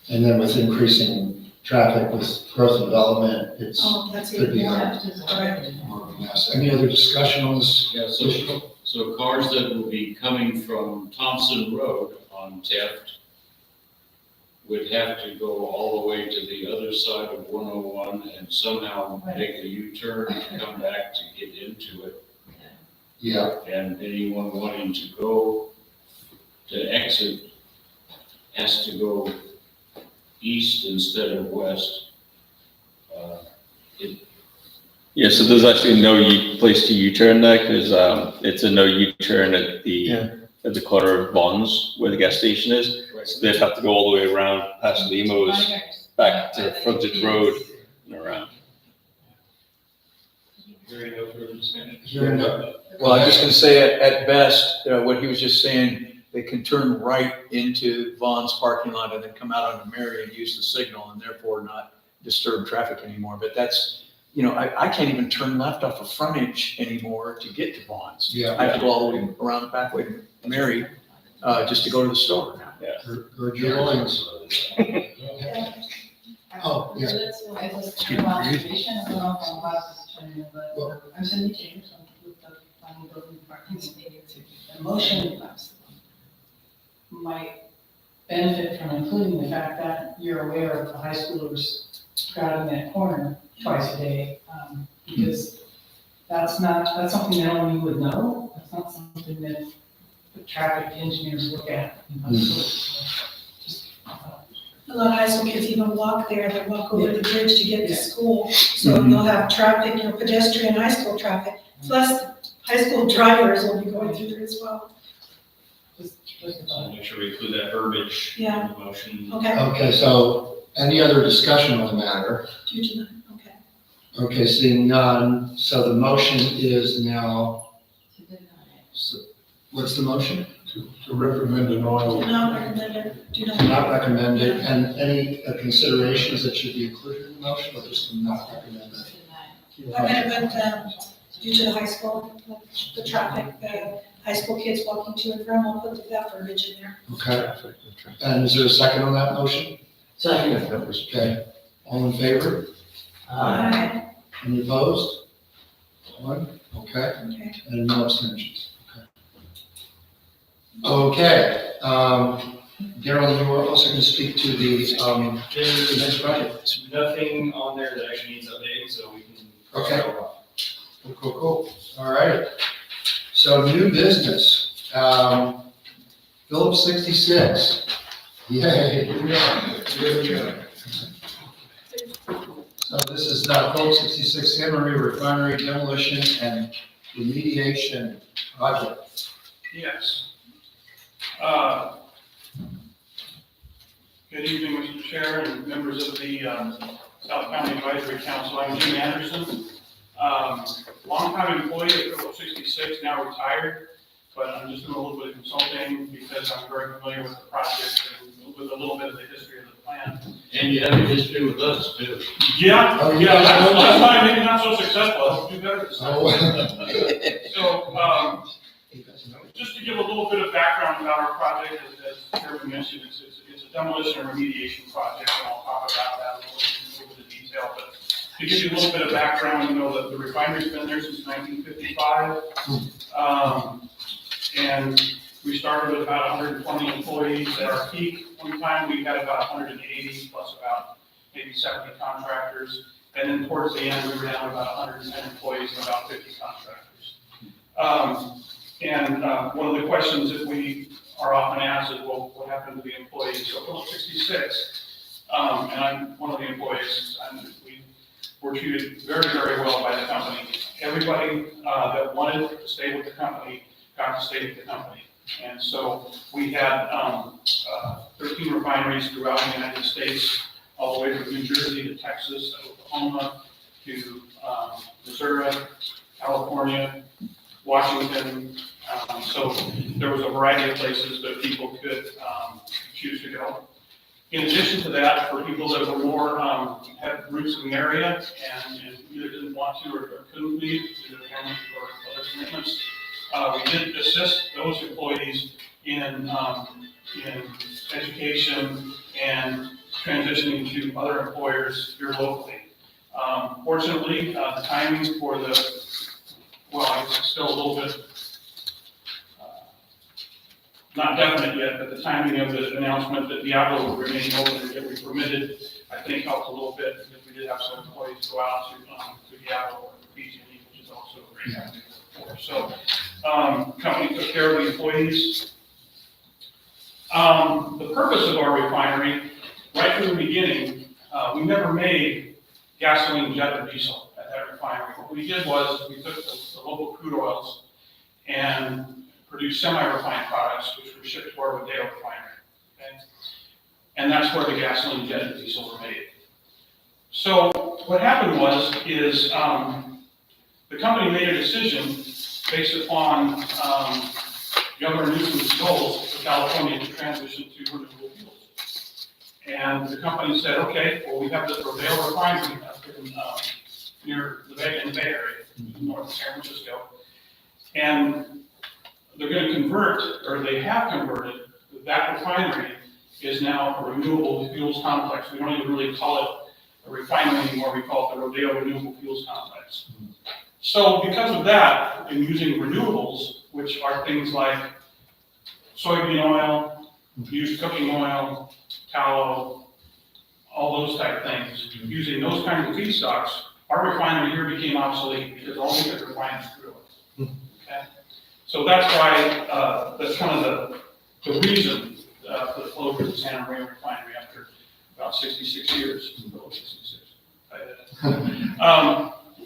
And then with increasing traffic with growth and development, it's Oh, that's Could even be more. hard. Correct. more of a mess. Any other discussion on this? Yeah, so cars that will be coming from Thompson Road on Taft would have to go all the way to the other side of 101 and somehow make a U-turn and come back to get into it. Yeah, And anyone wanting to go to exit has to go east instead of west. Yeah, so there's actually no place to U-turn there, because it's a no U-turn at the corner of Bonds, where the gas station is. So they'd have to go all the way around past Limo's, back to Frontage Road and around. Hearing no further discussion. hearing none. Well, I'm just gonna say at best, what he was just saying, they can turn right into Vaughn's parking lot and then come out onto Mary and use the signal and therefore not disturb traffic anymore. But that's, I can't even turn left off of frontage anymore to get to Vaughn's. Yeah. I have to go all the way around the back way to Mary, just to go to the store now. Gird your loins. Oh, yeah. So that's why it's kind of observation, I don't know if I'm allowed to chime in, but I'm sending changes on the planning building department's meeting to, the motion might benefit from including the fact that you're aware of the high schoolers crowding that corner twice a day, because that's something that only you would know, that's not something that the traffic engineers look at in high schools. So just, A lot of high school kids even walk there, they walk over the bridge to get to school. So you'll have traffic, pedestrian high school traffic, plus high school drivers will be going through there as well. So make sure we include that verbiage in Yeah. the motion. Okay, Okay, so any other discussion on the matter? due to that, okay. Okay, seeing none, so the motion is now, to deny it. so what's the motion? To recommend denial. Not recommended, do not. Not recommended, and any considerations that should be included in the motion, or just not recommended? Recommend, due to the high school, the traffic, the high school kids walking to and from, we'll put that verbiage in there. Okay, and is there a second on that motion? Second. That was, Okay, all in favor? Aye. Any opposed? One, okay, Okay. and no abstentions. Okay, Daryl, you were also going to speak to the next project. There's nothing on there that actually needs updating, so we can. Okay. Cool. All right. So new business, Phillips 66. Yay. So this is Phillips 66 San Maria Refinery demolition and remediation project. Yes. Good evening, Mr. Chair and members of the South County Advisory Council. I'm Jim Anderson. Longtime employee at Code 66, now retired, but I'm just doing a little bit of consulting because I'm very familiar with the project and with a little bit of the history of the plan. And you have a history with us too. Yeah, Oh, yeah, yeah. last time maybe not so successful, I'll do better this time. So, just to give a little bit of background about our project, as Chairman mentioned, it's a demolition and remediation project, and I'll talk about that in a little bit of detail, but to give you a little bit of background, you know, the refinery's been there since 1955. And we started with about 120 employees. At our peak, one time we had about 180 plus about maybe 70 contractors. And then towards the end, we were down to about 110 employees and about 50 contractors. One of the questions that we are often asked is, well, what happened to the employees? So Phillips 66, and I'm one of the employees, we were treated very, very well by the company. Everybody that wanted to stay with the company got to stay with the company. And so we had 13 refineries throughout the United States, all the way from New Jersey to Texas, Oklahoma, to Missouri, California, Washington. So there was a variety of places that people could choose to go. In addition to that, for people that were more, had roots in the area and either didn't want to or couldn't leave due to family or other commitments, we did assist those employees in education and transitioning to other employers here locally. Fortunately, the timing for the, well, it's still a little bit not definite yet, but the timing of the announcement that Diablo would remain open and get re-permitted, I think helped a little bit because we did have some employees go out to Diablo or PG&E, which is also a great avenue for. So, company took care of the employees. The purpose of our refinery, right from the beginning, we never made gasoline, jet, or diesel at that refinery. What we did was we took the local crude oils and produced semi-refined products, which were shipped to our Rodeo refinery. Okay? And that's where the gasoline, jet, and diesel were made. So what happened is the company made a decision based upon Governor Newsom's goals for California to transition to renewable fuels. And the company said, okay, well, we have this Rodeo refinery up near the Bay Area, north of San Francisco. And they're going to convert, or they have converted, that refinery is now a renewable fuels complex. We don't even really call it a refinery anymore, we call it the Rodeo Renewable Fuels Complex. So because of that, in using renewables, which are things like soybean oil, used cooking oil, tallow, all those type of things, using those kinds of feedstocks, our refinery here became obsolete because all we could refine is crude oil. Okay? So that's why, that's kind of the reason for the closure of the Santa Maria refinery after about 66 years. 66.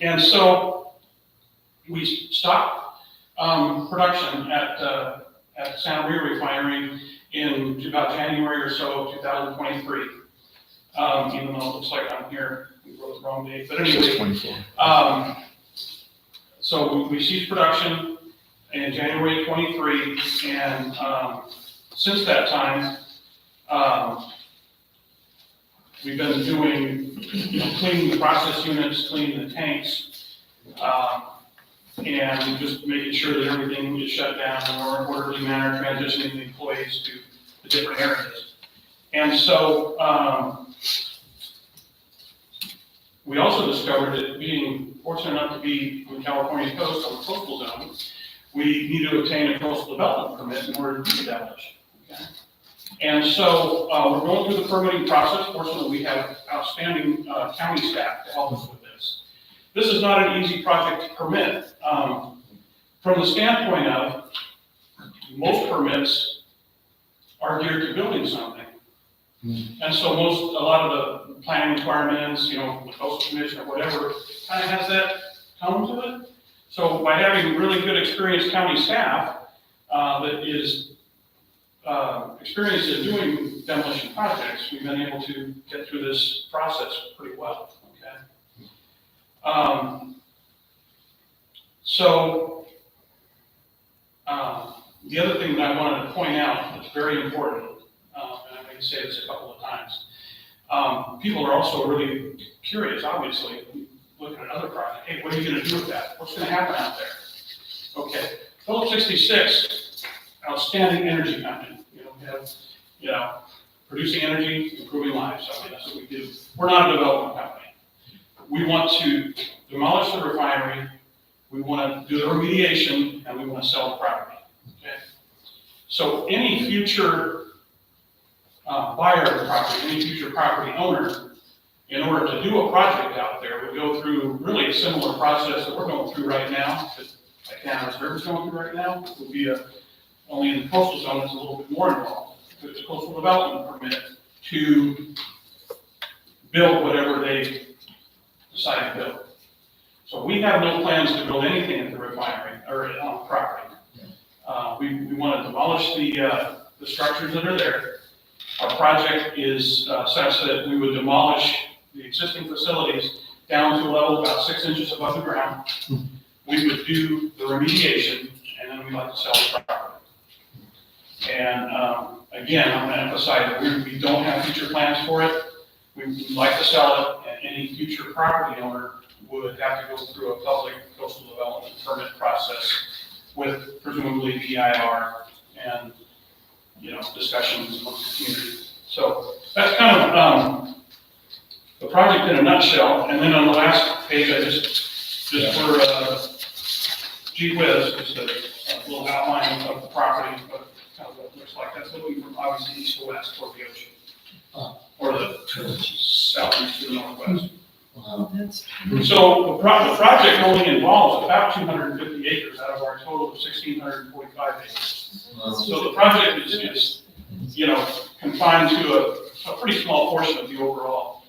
And so we stopped production at the Santa Maria refinery in about January or so of 2023. Even though it looks like I'm here, we wrote the wrong date, but anyway. So we ceased production in January 23, and since that time, we've been doing, cleaning the process units, cleaning the tanks, and just making sure that everything is shut down in an orderly manner, transitioning the employees to the different areas. And so we also discovered that being fortunate enough to be on the California coast on the coastal zone, we need to obtain a coastal development permit in order to do the demolition. Okay? And so we're going through the permitting process. Fortunately, we have outstanding county staff to help us with this. This is not an easy project to permit. From the standpoint of most permits are geared to building something. And so a lot of the planning requirements, the coastal commission or whatever, kind of has that tone to it. So by having really good experienced county staff that is experience in doing demolition projects, we've been able to get through this process pretty well, okay? The other thing that I wanted to point out that's very important, and I'm going to say this a couple of times, people are also really curious, obviously, looking at other projects. Hey, what are you going to do with that? What's going to happen out there? Okay, Phillips 66, outstanding energy company. We have, producing energy, improving lives. I mean, that's what we do. We're not a development company. We want to demolish the refinery. We want to do the remediation, and we want to sell the property. Okay. So any future buyer of the property, any future property owner, in order to do a project out there, would go through really a similar process that we're going through right now. Like Hannah's River's going through right now. It would be only in the coastal zone, it's a little bit more involved. It's a coastal development permit to build whatever they decide to build. So we have no plans to build anything at the refinery or on the property. We want to demolish the structures that are there. Our project is such that we would demolish the existing facilities down to a level about 6 inches above the ground. We would do the remediation, and then we'd like to sell the property. And again, I'm going to emphasize that we don't have future plans for it. We'd like to sell it, and any future property owner would have to go through a public coastal development permit process with presumably PIR and, discussions amongst the community. So that's kind of the project in a nutshell. And then on the last page, I just for gee whiz, just a little outline of the property, but kind of what it looks like. That's looking from obviously east to west toward the ocean, or the southeast to the northwest. So the project only involves about 250 acres out of our total of 1,645 acres. So the project is confined to a pretty small portion of the overall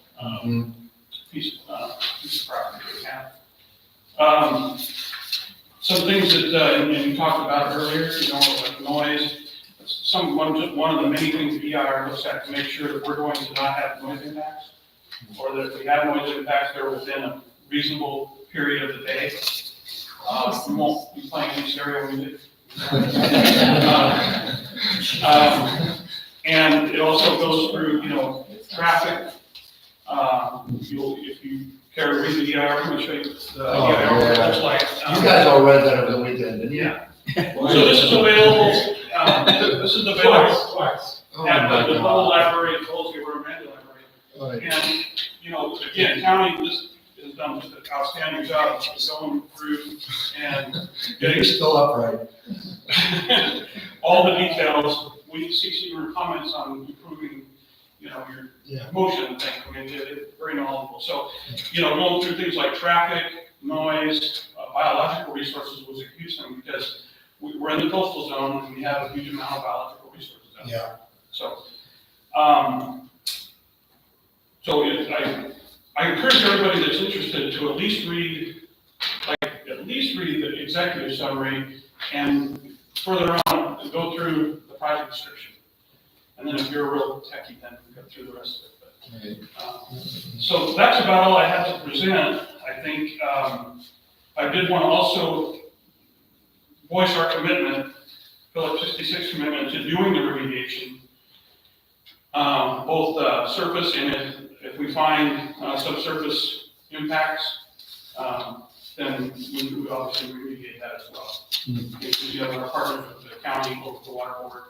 piece of property we have. Some things that and you talked about earlier, like noise. One of the many things the EIR looks at to make sure that we're going to not have noise impacts, or that if we have noise impacts, they're within a reasonable period of the day. We won't be playing any stereo music. And it also goes through, traffic. If you care to read the EIR, I'm going to show you the EIR, what it looks like. You guys all read that over the weekend, didn't you? Yeah. So this is available, Twice. at the Lowell Library, as well as the Romanda Library. And, again, county has done just an outstanding job of going through and getting still upright. all the details. We see your comments on improving, your motion thing. I mean, they're very knowledgeable. So, going through things like traffic, noise, biological resources was a huge thing because we're in the coastal zone and we have a huge amount of biological resources out there. So, I encourage everybody that's interested to at least read the executive summary and further on go through the project description. And then if you're a real techie, then go through the rest of it. So that's about all I have to present. I think I did want to also voice our commitment, Phillips 66 commitment to doing the remediation, both surface and if we find subsurface impacts, then we would obviously remediate that as well. Because our partners with the county, with the water board,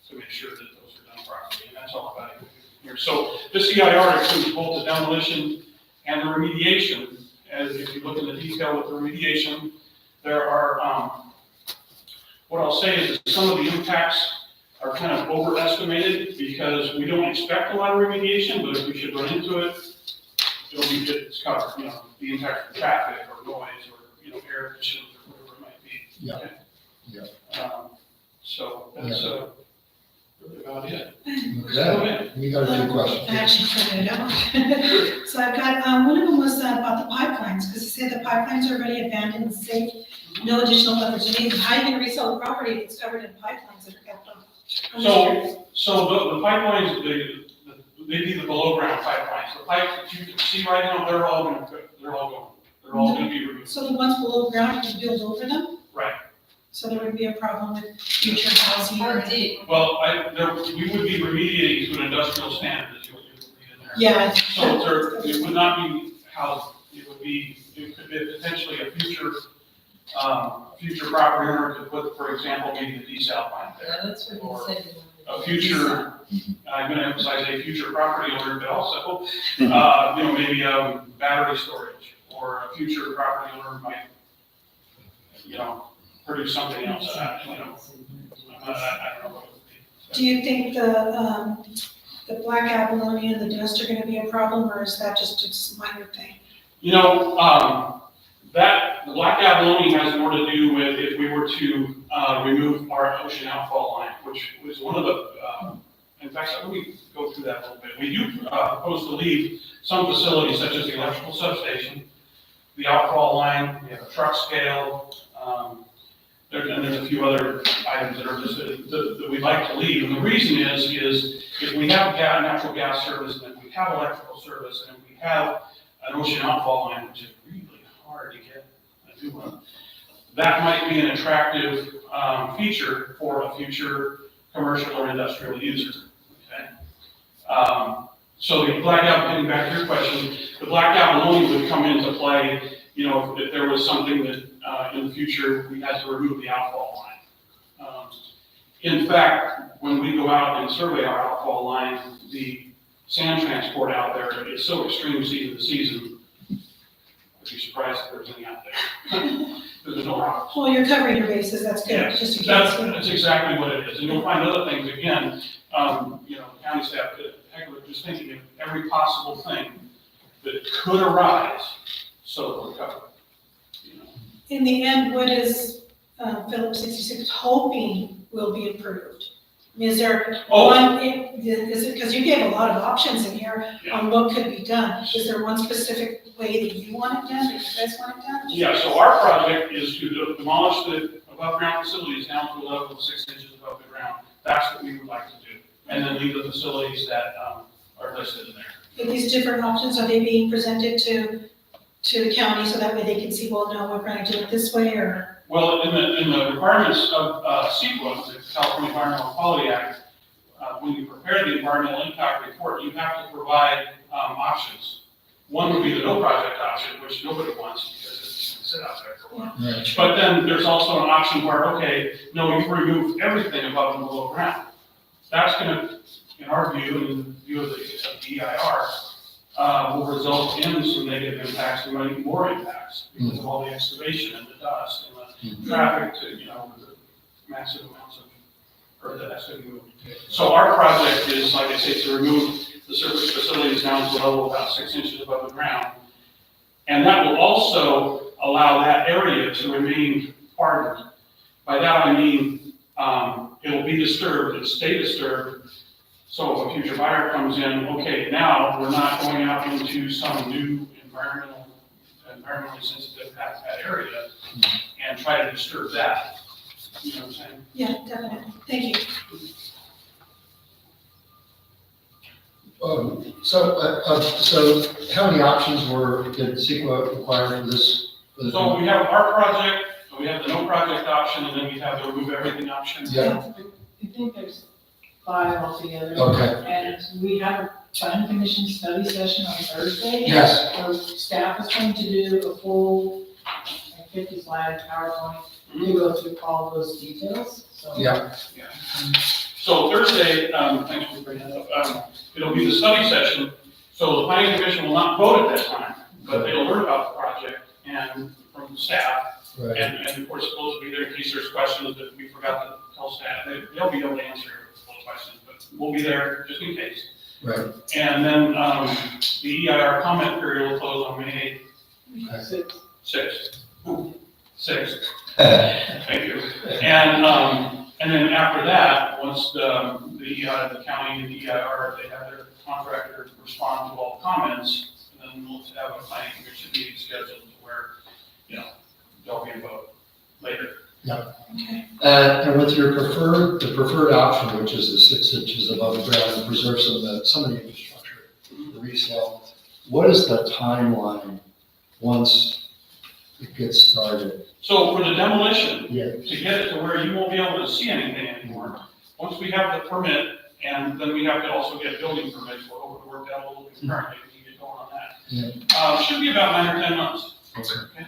to make sure that those are done properly, and that's all about it here. So this EIR includes both the demolition and the remediation. As if you look in the detail with the remediation, there are, what I'll say is that some of the impacts are kind of overestimated because we don't expect a lot of remediation, but if we should run into it, it's covered, the impact of traffic or noise or, air emissions or whatever it might be. Okay? So that's really about it. Okay. You got a good question. I actually said it out. So I've got, one of them was about the pipelines, because it said the pipelines are already abandoned and safe, no additional efforts are needed. How are you going to resell the property if it's covered in pipelines that are kept on? So the pipelines, they'd be the below ground pipelines. The pipes that you can see right now, they're all gonna be removed. So the ones below ground, you can build over them? Right. So there would be a problem with future housing or? Well, we would be remediating to an industrial standard, as you'll read in there. Yeah. So it would not be housing, it could be potentially a future property owner could put, for example, maybe the desal plant there. That's what he said. A future, I'm gonna emphasize a future property owner, but also, maybe battery storage, or a future property owner might, produce something else, I don't know what it would be. Do you think the black abalone and the dust are gonna be a problem, or is that just a minor thing? The black abalone has more to do with if we were to remove our ocean outfall line, which was one of the, in fact, let me go through that a little bit. We do propose to leave some facilities such as the electrical substation, the outfall line, we have a truck scale, and there's a few other items that are listed that we'd like to leave. And the reason is if we have natural gas service, and if we have electrical service, and if we have an ocean outfall line, which is really hard to get a new one, that might be an attractive feature for a future commercial or industrial user. Okay. So the blackout, getting back to your question, the black abalone would come into play, if there was something that in the future we had to remove the outfall line. In fact, when we go out and survey our outfall line, the sand transport out there is so extreme season to season, I'd be surprised if there's any out there. There's no rocks. Well, you're covering your bases, that's good. Yes, Just in that's case. exactly what it is. And you'll find other things, again, county staff, heck, we're just thinking of every possible thing that could arise, so we're covered. In the end, what is Phillips 66 hoping will be approved? I mean, is there one, is it, because you gave a lot of options in here on what could be done. Is there one specific way that you want it done, that you guys want it done? Yeah, so our project is to demolish the above ground facilities down to a level of 6 inches above the ground. That's what we would like to do. And then leave the facilities that are listed in there. But these different options, are they being presented to the county so that way they can see, well, no, we're going to do it this way, or? Well, in the requirements of CEQA, the California Environmental Quality Act, when you prepare the environmental impact report, you have to provide options. One would be the no project option, which nobody wants because it's going to sit out there for a while. Right. But then there's also an option where, okay, no, you remove everything above and below ground. That's going to, in our view, and in the view of the EIR, will result in some negative impacts and maybe more impacts because of all the excavation and the dust and the traffic to, the massive amounts of earth that has to be moved. So our project is, like I say, to remove the surface facilities down to a level about 6 inches above the ground. And that will also allow that area to remain hardened. By that I mean, it'll be disturbed, it'll stay disturbed. So if a future buyer comes in, okay, now we're not going out into some new environmentally sensitive habitat area and try to disturb that. You know what I'm saying? Yeah, definitely. Thank you. So how many options did CEQA require for this? So we have our project, we have the no project option, and then we have the remove everything option. Yeah. I think there's 5 altogether. Okay. And we have a planning commission study session on Thursday. Yes. So staff is going to do a full 50-slide PowerPoint to go through all those details, so. Yeah. So Thursday, thanks for bringing that up, it'll be the study session, so the planning commission will not vote at that time, but they'll learn about the project and from the staff. Right. And of course, those will be there in case there's questions that we forgot to tell staff. They'll be able to answer those questions, but we'll be there just in case. Right. And then the EIR comment period will close on May 8th. 6th. 6th. Thank you. And then after that, once the county and the EIR, they have their contractor respond to all comments, and then we'll have a planning commission meeting scheduled to where, there'll be a vote later. Okay. And with your the preferred option, which is the 6 inches above the ground and preserve some of the infrastructure, the resale, what is the timeline once it gets started? So for the demolition, Yeah. to get it to where you won't be able to see anything anymore, once we have the permit, and then we have to also get building permits, we're hoping to work that a little concurrently, we can get going on that. Should be about 9 or 10 months. Okay.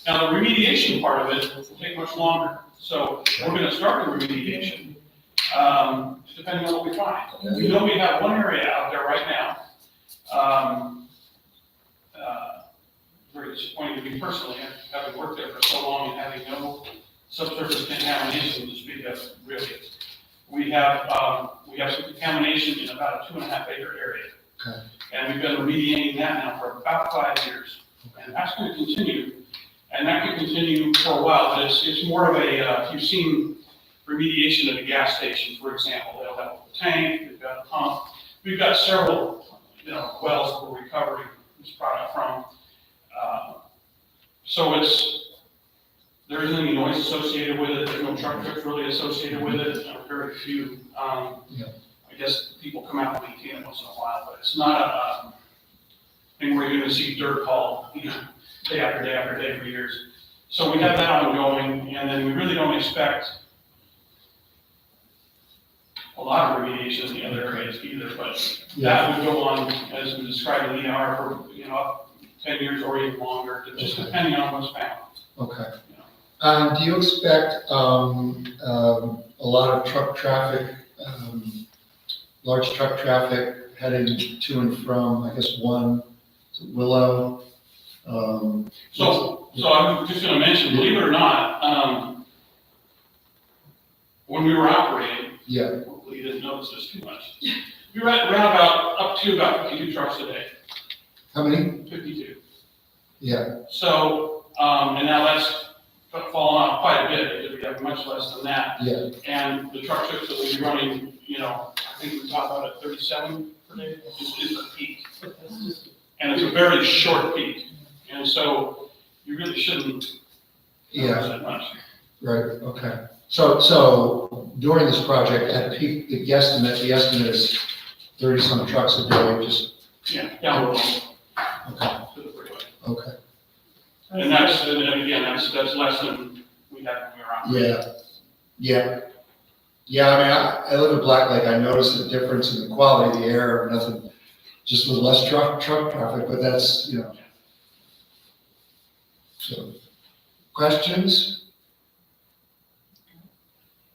Now, the remediation part of it will take much longer, so we're gonna start the remediation, depending on what we find. We know we have one area out there right now, very disappointing to me personally, having worked there for so long and having no subsurface contamination to speak of, really. We have some contamination in about a 2.5 acre area. Okay. And we've been remediating that now for about 5 years. And that's gonna continue, and that could continue for a while, but it's more of a, if you've seen remediation at a gas station, for example, they'll have a tank, they've got a pump. We've got several, wells that we're recovering this product from. So there isn't any noise associated with it, there's no truck trips really associated with it, very few. I guess people come out and maintain it once in a while, but it's not a thing where you're gonna see dirt hauled, day after day after day for years. So we have that ongoing, and then we really don't expect a lot of remediation in the other areas either, but that would go on, as we described in the ER, for, 10 years or even longer, just depending on what's found. Okay. Do you expect a lot of truck traffic, large truck traffic heading to and from, I guess, Willow? So I was just gonna mention, believe it or not, when we were operating, hopefully you didn't notice this too much. We were at around up to about 52 trucks a day. How many? 52. Yeah. So, and now that's fallen off quite a bit, because we have much less than that. Yeah. And the truck trips that we'll be running, I think we talked about at 37 per day, is a peak. And it's a very short peak, and so you really shouldn't notice that much. Right, okay. So during this project, at peak, the estimate is 30-some trucks a day, just, Down the road. okay, To the freeway. okay. And that's less than we had when we were operating. Yeah, I mean, I live in Black Lake, I noticed the difference in the quality of the air, nothing, just with less truck traffic, but that's, So, questions?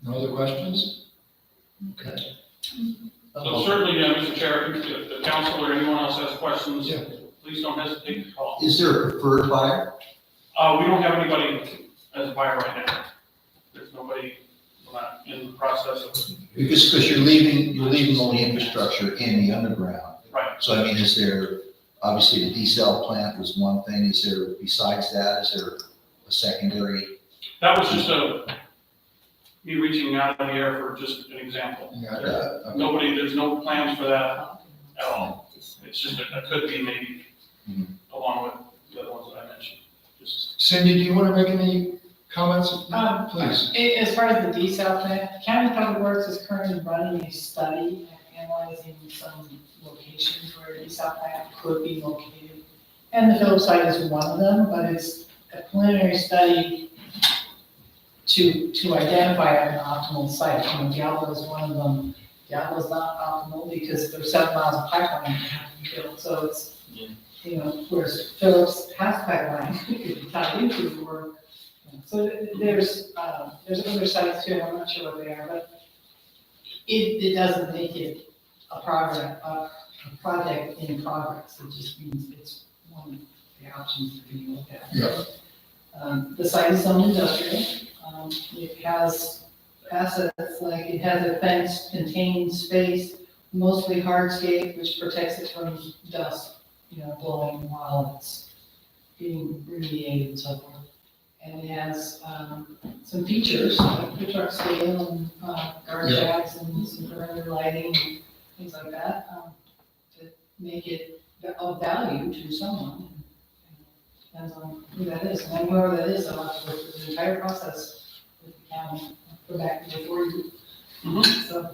No other questions? Okay. So certainly, Mr. Chair, if the council or anyone else has questions, please don't hesitate to call. Is there a preferred buyer? We don't have anybody as a buyer right now. There's nobody in the process of. Because you're leaving all the infrastructure in the underground. Right. So I mean, is there, obviously the desal plant was one thing, is there, besides that, is there a secondary? That was just me reaching out in the air for just an example. There's no plans for that at all. It's just, it could be maybe along with the other ones that I mentioned. Cindy, do you want to make any comments? Please. As far as the desal plant, County Public Works is currently running a study and analyzing some locations where a desal plant could be located. And the Phillips site is one of them, but it's a preliminary study to identify an optimal site. Diablo is one of them. Diablo is not optimal because there's 7 miles of pipeline that have to be built, so it's, whereas Phillips has pipeline, it could be tied into the work. So there's other sites too, I'm not sure what they are, but it doesn't make it a project in progress. It just means it's one of the options to be looked at. Yeah. The site is zoned industrial. It has assets, like it has a fenced contained space, mostly hardscape, which protects it from dust, blowing while it's being remediated and so forth. And it has some features, like the truck scale and guard shacks and some perimeter lighting and things like that, to make it of value to someone. Depends on who that is, and whoever that is, they'll have to go through the entire process county for back before you. So,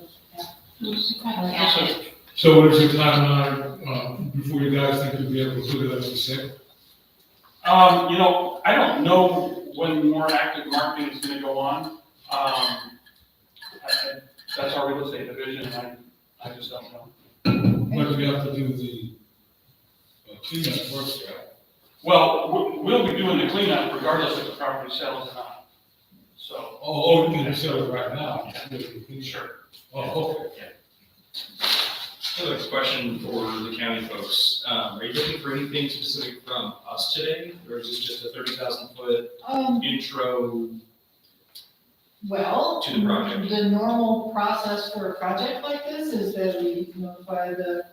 So what is your timeline, before you guys think you'll be able to do that as a second? I don't know when more active marketing is gonna go on. That's our real estate division, and I just don't know. When do we have to do the cleanup first, right? Well, we'll be doing the cleanup regardless if the property sells or not. So, Oh, you can sell it right now? sure. Oh, okay. So a question for the county folks. Are you looking for anything specific from us today, or is this just a 30,000-foot intro? Well, To the project. the normal process for a project like this is that we notify the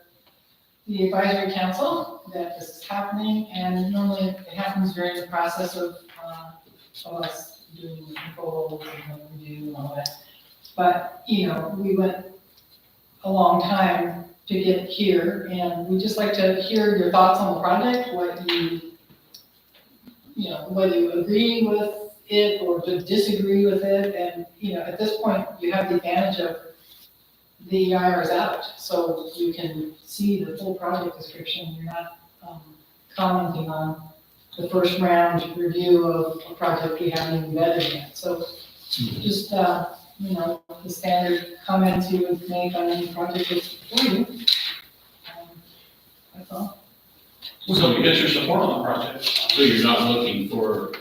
advisory council that this is happening, and normally it happens during the process of us doing the controls and the review and all that. But, we went a long time to get here, and we just like to hear your thoughts on the project, what whether you agree with it or to disagree with it, and, at this point, you have the advantage of the EIR is out, so you can see the full project description, you're not commenting on the first round review of a project we haven't even vetted yet, so just, the standard comments you would make on any project that's before you. That's all. So you get your support on the project. So you're not looking for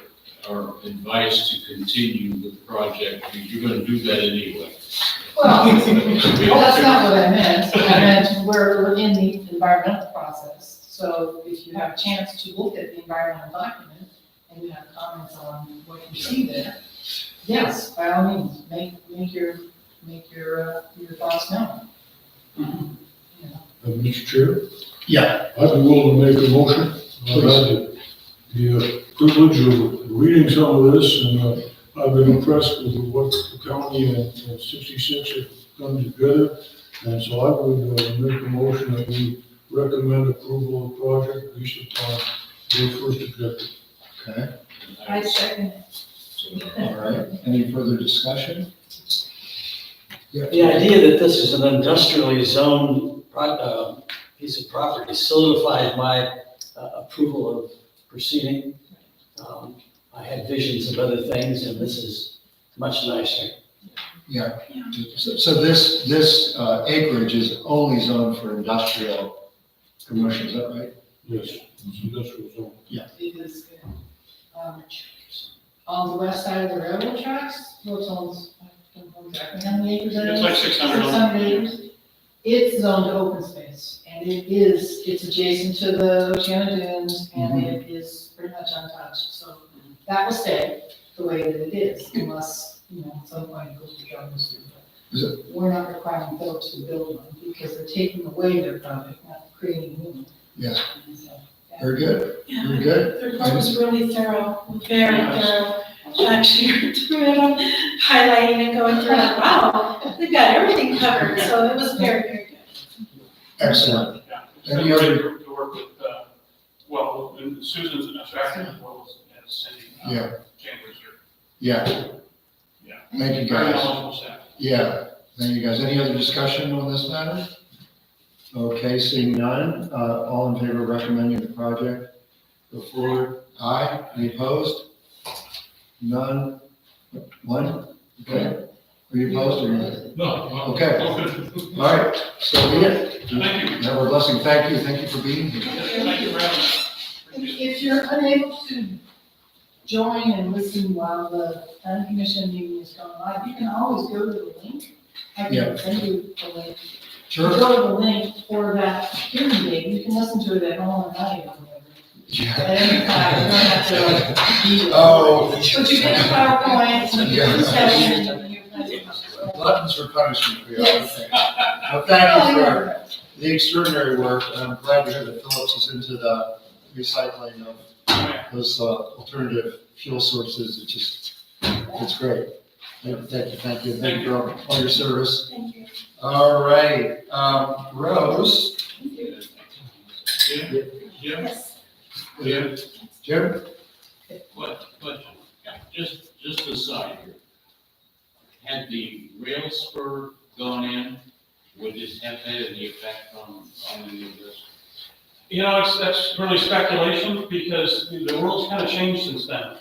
our advice to continue with the project, you're gonna do that anyway? Well, that's not what I meant. I meant we're in the environmental process. So if you have a chance to look at the environmental document and you have comments on what you see there, yes, by all means, make your thoughts known. Mr. Chair? Yeah. I'd be willing to make a motion. I've had the privilege of reading some of this, and I've been impressed with what the county and 66 have done together. And so I would make a motion that we recommend approval of the project based upon their first objective. Okay, I second it. all right. Any further discussion? The idea that this is an industrially zoned piece of property solidified my approval of proceeding. I had visions of other things, and this is much nicer. Yeah, so this acreage is only zoned for industrial commercial, is that right? Yes, it's industrial zone. It is, on the west side of the railroad tracks, what's on, I don't know exactly how many acres that is. It's like 600. 600 acres. It's zoned open space, and it's adjacent to the Oceana Dunes, and it is pretty much untouched, so that will stay the way that it is, unless, at some point it goes to government. But we're not requiring folks to build one, because they're taking away their project, not creating new one. Yeah, So, yeah. very good, Yeah, very good. the report was really thorough, very thorough. Actually, through it, I'm highlighting and going through, like, wow, they've got everything covered, so it was very, very good. Excellent. Yeah, it's been Any great other- to work with, and Susan's an attractive as well as Cindy. Yeah. Chambers here. Yeah. Yeah. Thank you, Very guys. knowledgeable staff. Yeah, thank you, guys. Any other discussion on this matter? Okay, seeing none, all in favor of recommending the project go forward? Aye, any opposed? None? One? Okay. Are you opposed or not? No. Okay. All right, so be it. Thank you. Have a blessing. Thank you for being here. Thank you for having us. If you're unable to join and listen while the planning commission meeting is going on, you can always go to the link. I Yeah. can send you the link. Sure. Go to the link for that hearing date, you can listen to it at home or night or whatever. At any time, you don't have to be there. Oh. But you get a PowerPoint, and you Yeah. can send it, and you Buttons for punishment for you. Yes. Okay. Well, thank you for the extraordinary work, and I'm glad to hear that Phillips is into the recycling of those alternative fuel sources. It's great. Thank you for all your service. Thank you. All right, Rose. Yes. Jim? Question, just aside here. had the rail spur gone in, would it have had any effect on any of this? You know, that's really speculation because the world's kind of changed since then.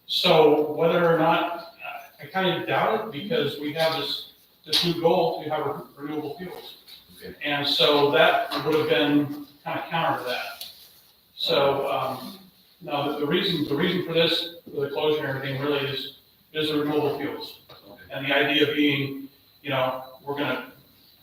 So whether or not, I kind of doubt it because we have this new goal to have renewable fuels. Okay. And so that would have been kind of counter to that. So, no, the reason for this, the closure and everything really is the renewable fuels. And the idea being, you know, we're gonna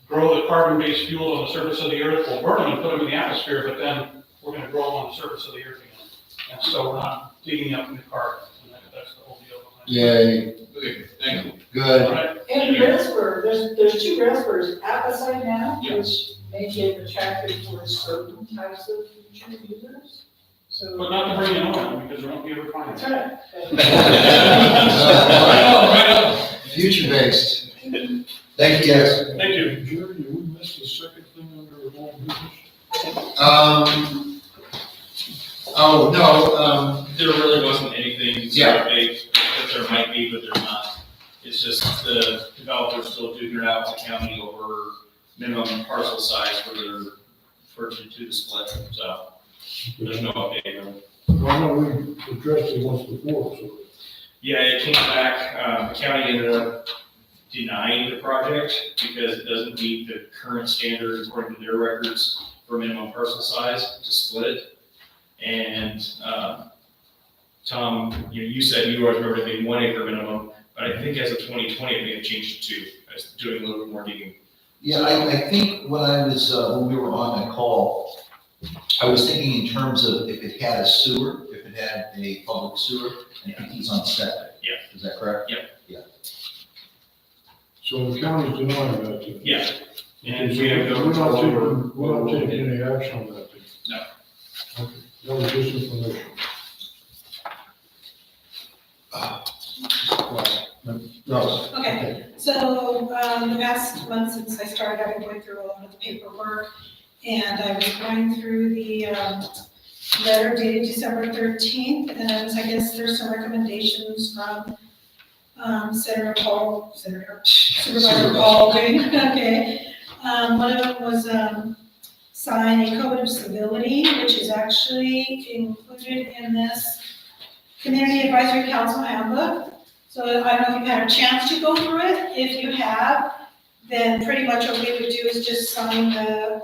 grow the carbon-based fuel on the surface of the earth, we'll burn them and put them in the atmosphere, but then we're gonna grow them on the surface of the earth again. And so we're not digging up new carbon, and that's the whole deal behind it. Yay, Okay, thank you. good. All right. And raspberry, there's two raspberries, apposite now, Yeah. which make it attractive for certain types of future users. So. But not to bring it on, because there won't be a refinery. That's right. Future-based. Thank you, guys. Thank you. Jerry, did we miss the second thing under old business? Oh, no, There really wasn't anything Yeah. big that there might be, but there's not. It's just the developers still figuring out with the county over minimum parcel size for the split, so there's no update on it. Well, I know we addressed it once before, so. Yeah, it came back, the county ended up denying the project because it doesn't meet the current standards according to their records for minimum parcel size to split it. And, Tom, you said you always remember it being 1 acre minimum, but I think as of 2020, it may have changed to 2. I was doing a little bit more digging. Yeah, I think when I was, when we were on that call, I was thinking in terms of if it had a sewer, if it had a public sewer, and if he's on septic. Yeah. Is that correct? So the county's denying that. then? Yeah. And Okay, we so have no we're not control taking, over. we're not taking any action on that. then? No. Okay, that was just information. Rose. Okay, so, the past month since I started, I've been going through a lot of the paperwork, and I was going through the, letter dated December 13th, and I guess there's some recommendations from, Supervisor Paul, okay. One of them was, sign a code of civility, which is actually included in this Community Advisory Council handbook. So I don't know if you've had a chance to go through it. If you have, then pretty much what we would do is just sign the,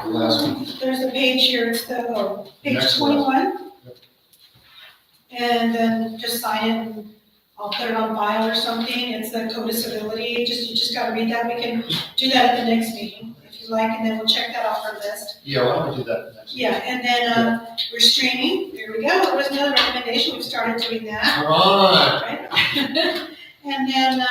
The last one. there's a page here, it's page Next one. 21. And then just sign it and I'll put it on file or something. It's the code of civility. You just gotta read that. We can do that at the next meeting if you like, and then we'll check that off our list. Yeah, why don't we do that next? Yeah, and then, restraining, there we go. There was another recommendation. We've started doing that. Come on. Right? And then,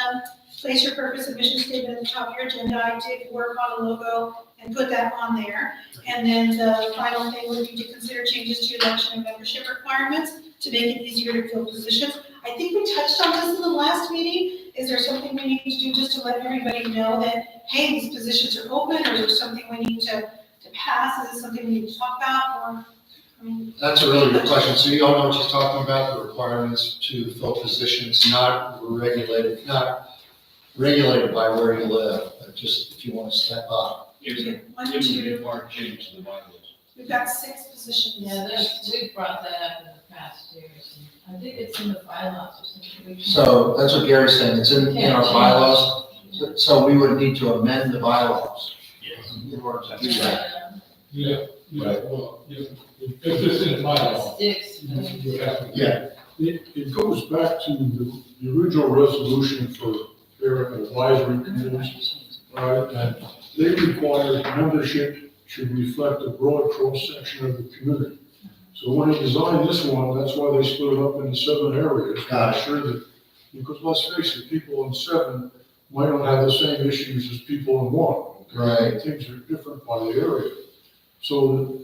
place your purpose and mission statement at the top of your agenda. I did work on a logo and put that on there. And then the final thing would be to consider changes to election and membership requirements to make it easier to fill positions. I think we touched on this in the last meeting. Is there something we need to do just to let everybody know that, hey, these positions are open, or is there something we need to pass? Is it something we need to talk about, or, I mean? That's a really good question. So you all know what she's talking about, the requirements to fill positions not regulated by where you live, but just if you want to step up. One, It would two, require change to the bylaws. we've got 6 positions. Yeah, we've brought that up in the past years. I think it's in the bylaws or something. So that's what Gary's saying, it's in our bylaws, so we would need to amend the bylaws. In order to do that. Yeah, well, if it's in the bylaw. Sticks. you have to- Yeah. It goes back to the original resolution for their advisory committees, right? And they require membership should reflect a broad cross-section of the community. So when they designed this one, that's why they split it up into 7 areas. Got it. Sure that, because let's face it, people in 7 might not have the same issues as people in 1. okay? Right. Things are different by the area. So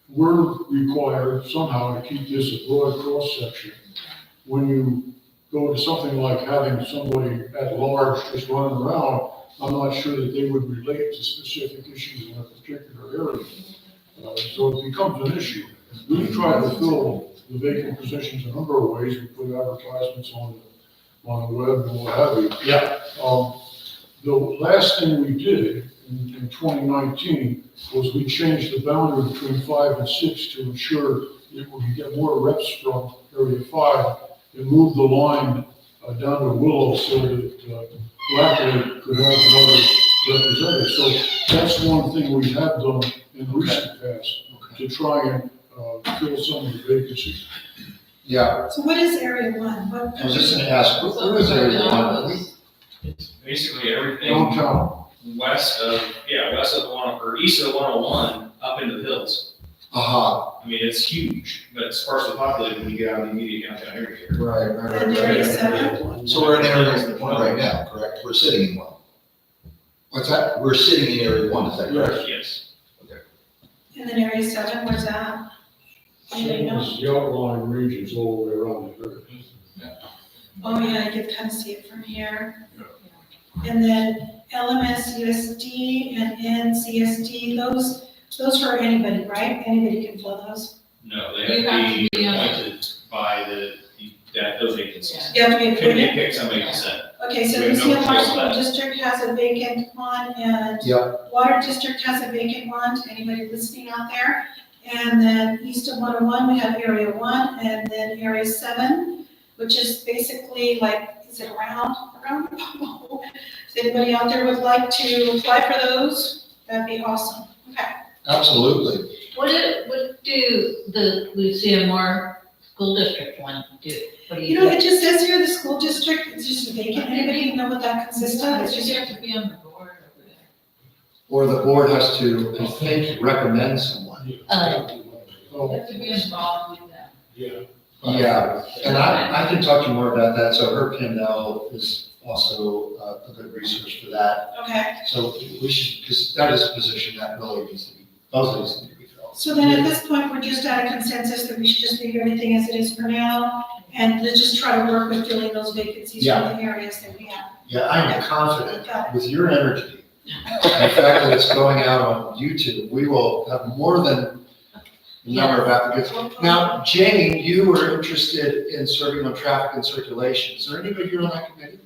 we're required somehow to keep this a broad cross-section. When you go to something like having somebody at large just running around, I'm not sure that they would relate to specific issues in a particular area. So it becomes an issue. We've tried to fill the vacant positions a number of ways. We put advertisements on on the web and what have you. Yeah. The last thing we did in 2019 was we changed the boundary between 5 and 6 to ensure that we could get more reps from area 5 and move the line down to Willow so that Black Lake could have another representative. So that's one thing we have done in recent past to try and fill some of the vacancies. Yeah, So what is area one? What? I was just gonna ask, what is area one? It's basically everything Downtown. west of the one, or east of the 101, up into the hills. Aha, I mean, it's huge, but it's sparsely populated when you get out of the immediate downtown area here. right. And area seven? So we're in area one right now, correct? We're sitting in one. What's that? We're sitting in area one, is that correct? Yes. And then area seven, where's that? Anybody know? It's the outlying regions all the way around the area. Oh, yeah, I can kind of see it from here. And then LMS, USD, and NCSD, those for anybody, right? Anybody can fill those? No, they have to be appointed by those agencies. You have to be Couldn't appointed? pick somebody to send. Okay, so We the have no CMR control of school that. district has a vacant one, and Yep. water district has a vacant one, to anybody listening out there. And then east of 101, we have area one, and then area seven, which is basically like, is it around? If anybody out there would like to apply for those, that'd be awesome. Okay. Absolutely. What do the Lucia school district want to do? What do You know, it just says here, the school district, it's just vacant. Anybody know what that consists of? It's just, have to be on the board over there. Or the board has to, I think, recommend someone. Oh, have to be involved with that. yeah. Yeah, and I can talk to you more about that. So Herb Kendall is also a good resource for that. okay. So we should, because that is a position that really needs to be, both of these need to be filled. So then at this point, we're just at a consensus that we should just leave everything as it is for now, and let's just try to work with filling those vacancies from the areas that we have. Yeah, I am confident Got with your energy, and the fact that it's going out on YouTube, we will have more than a number of applicants. Now, Jane, you were interested in serving on traffic and circulation. Is there anybody here on that committee?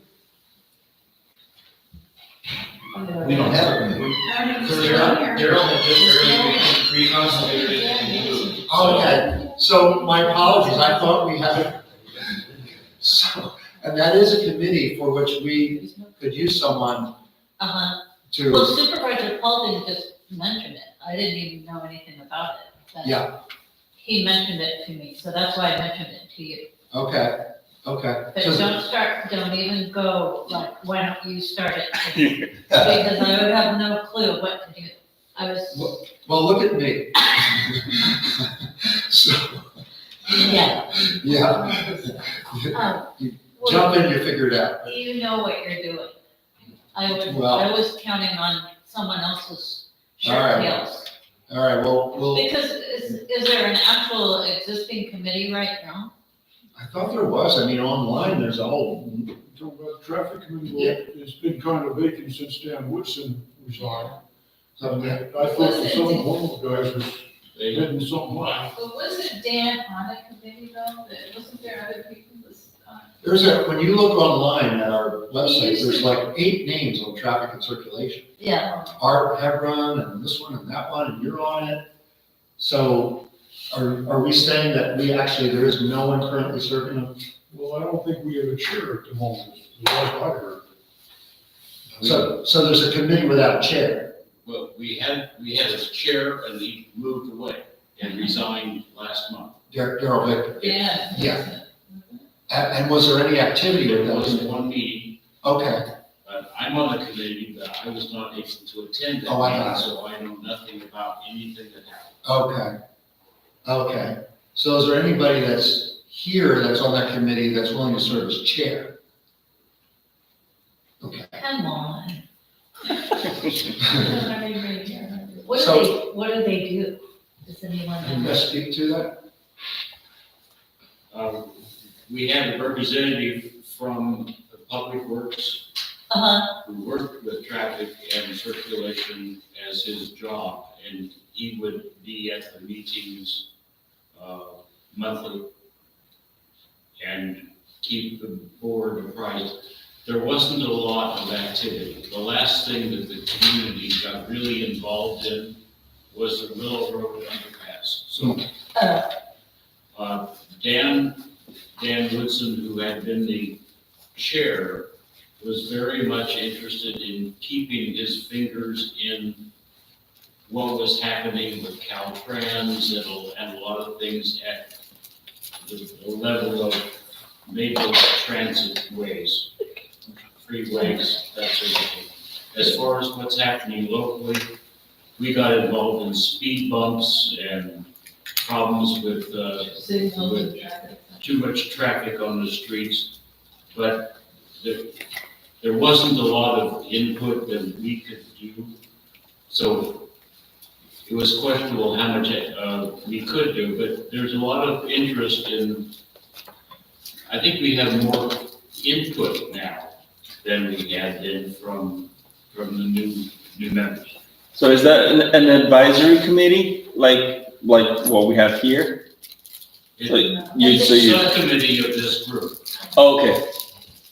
We don't have a committee. I don't know if So it's you're down not- here. Daryl reconstituted it and moved. Okay, so my apologies, I thought we had it. So, and that is a committee for which we could use someone Well, to, Supervisor Paul didn't just mention it. I didn't even know anything about it. But yeah, he mentioned it to me, so that's why I mentioned it to you. okay. But So- don't even go like, why don't you start it? Because I would have no clue what to do. I was, Well, look at me. So, yeah. yeah. Well, Jump in, you figure it out. you know what you're doing. I Well- was counting on someone else's All right. shirt tails. All right, well, Because is there an actual existing committee right now? I thought there was, I mean, online, there's a whole, Talking about the traffic committee, well, it's been kind of vacant since Dan Woodson resigned. And I thought that one of the guys was heading something like. But wasn't Dan on a committee though? Wasn't there other people there's when you look online at our website, there's like 8 names on traffic and circulation. Yeah. Art Hebron, and this one, and that one, and you're on it. So are we saying that there is no one currently serving on? Well, I don't think we have a chair at the moment, the last I heard. So there's a committee without a chair. Well, we had a chair and he moved away and resigned last month. Daryl Victor. Yeah. Yeah. And was there any activity with There was those? one meeting, Okay, but I'm on the committee, but I was not able to attend that Oh, I got meeting, it. so I know nothing about anything that happened. okay. So is there anybody that's here that's on that committee that's willing to serve as chair? Okay. Come on. So- What do they do? Does anyone Can you know? speak to that? We had a representative from the Public Works Uh-huh. who worked with traffic and circulation as his job, and he would be at the meetings monthly. And keep the board apprised. There wasn't a lot of activity. The last thing that the community got really involved in was the Willow Road underpass. So, Dan Woodson, who had been the chair, was very much interested in keeping his fingers in what was happening with Caltrans and a lot of things at the level of maybe transit ways, freeways, that sort of thing. As far as what's happening locally, we got involved in speed bumps and problems with too much traffic on the streets. But there wasn't a lot of input that we could do. So it was questionable how much we could do, but there's a lot of interest in, I think we have more input now than we had been from the new members. So is that an advisory committee, like what we have here? It's a subcommittee of this group. Oh, okay,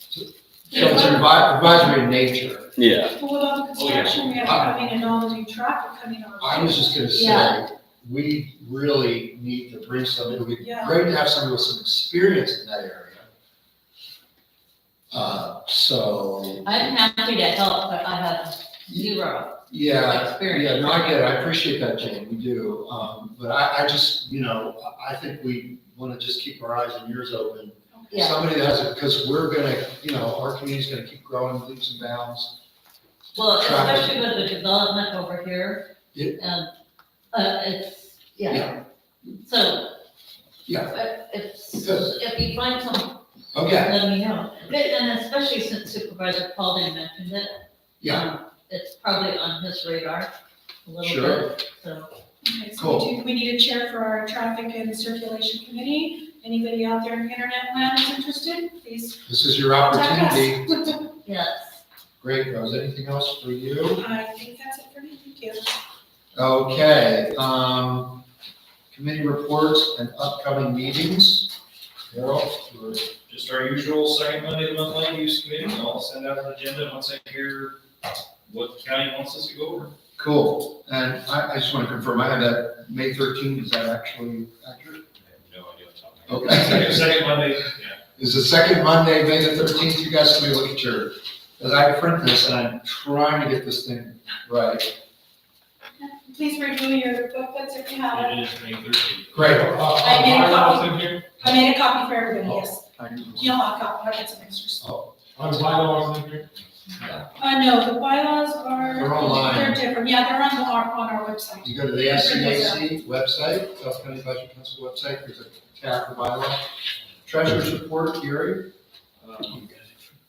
So it's advisory in nature. yeah. Well, what about the construction we have coming and all the new traffic coming on? I was just gonna Yeah. say, we really need to bring somebody, it would be Yeah. great to have somebody with some experience in that area. So, I'm happy to help, but I have zero yeah, experience. no, I get it, I appreciate that, Jane, we do. But I just, I think we wanna just keep our eyes and ears open. Yeah. Somebody that has it, because we're gonna, our community's gonna keep growing leaps and bounds. Well, Traffic. especially with the development over here, Yeah. it's, yeah. So. Yeah. If you find some, Okay, let me know. And especially since Supervisor Paulding mentioned it. yeah, It's probably on his radar a little Sure. bit, so. Okay, so Cool. we need a chair for our traffic and circulation committee. Anybody out there in internet land is interested, please this is your contact opportunity. us. Yes. Great, Rose, anything else for you? I think that's it for me, thank you. Okay, committee reports and upcoming meetings. Carol, you're- Just our usual second Monday of the month land use committee. I'll send out an agenda once I hear what the county wants us to go over. cool. And I just want to confirm, I have that May 13th, is that actually accurate? I have no idea what's happening. Okay. Second Monday, yeah. Is the second Monday, May the 13th, you guys, let me look at your, as I print this and I'm trying to get this thing right. Please review your booklets if you have it. It is May 13th. Great. I made a copy. in here? I made a copy for everybody, yes. I- You don't have a copy, I'll get some extras. Are the bylaws in here? No, the bylaws are. They're online. They're different, yeah, they're on our website. You go to the SCAC website, South County Budget Council website, there's a tab for bylaw. Treasurer's report, Gary?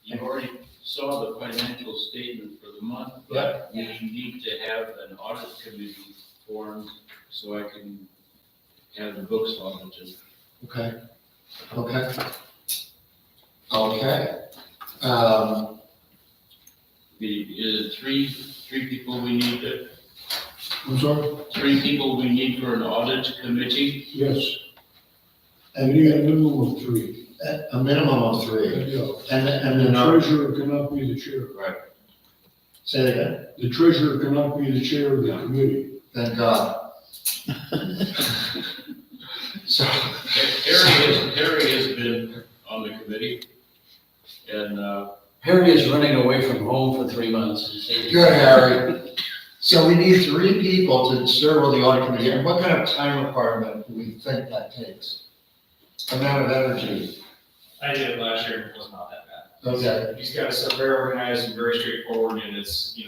You already saw the financial statement for the month, but we need to have an audit committee formed so I can have the books audited. Okay. The three people we need, I'm sorry? 3 people we need for an audit committee. Yes. And you need a minimum of 3. A minimum of 3. Yeah. And The then, treasurer cannot be the chair. say it again, The treasurer cannot be the chair of the committee. thank God. So, Harry has been on the committee, and Harry is running away from home for 3 months. good, Harry. So we need 3 people to serve on the audit committee, and what kind of time requirement do we think that takes? Amount of energy, I did it last year, it was not that bad. okay, He's got stuff very organized and very straightforward, and it's,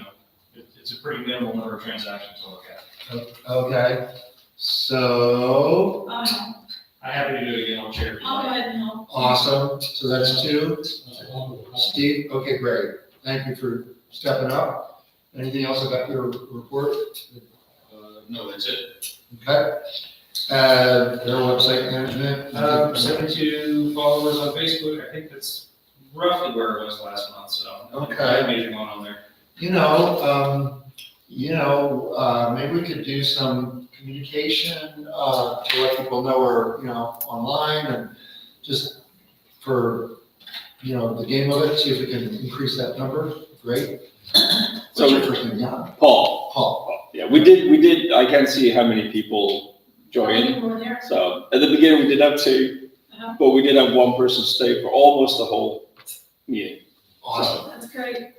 it's a pretty minimal number of transactions to look at. okay. So, I'm happy to do it again, I'll chair. if you'd I'll go like. ahead and help. awesome, so that's 2. Steve, okay, great, thank you for stepping up. Anything else about your report? no, that's it. Okay. Their website management? 72 followers on Facebook, I think that's roughly where it was last month, so. Okay. Nothing major going on there. Maybe we could do some communication, to let people know we're, online and just for the game of it, see if we can increase that number, great. So- What's your first name, John? Paul. Paul. Yeah, we did, I can't see how many people joined. You were there? So at the beginning, we did have two, Uh-huh. but we did have one person stay for almost the whole meeting. Awesome. That's great.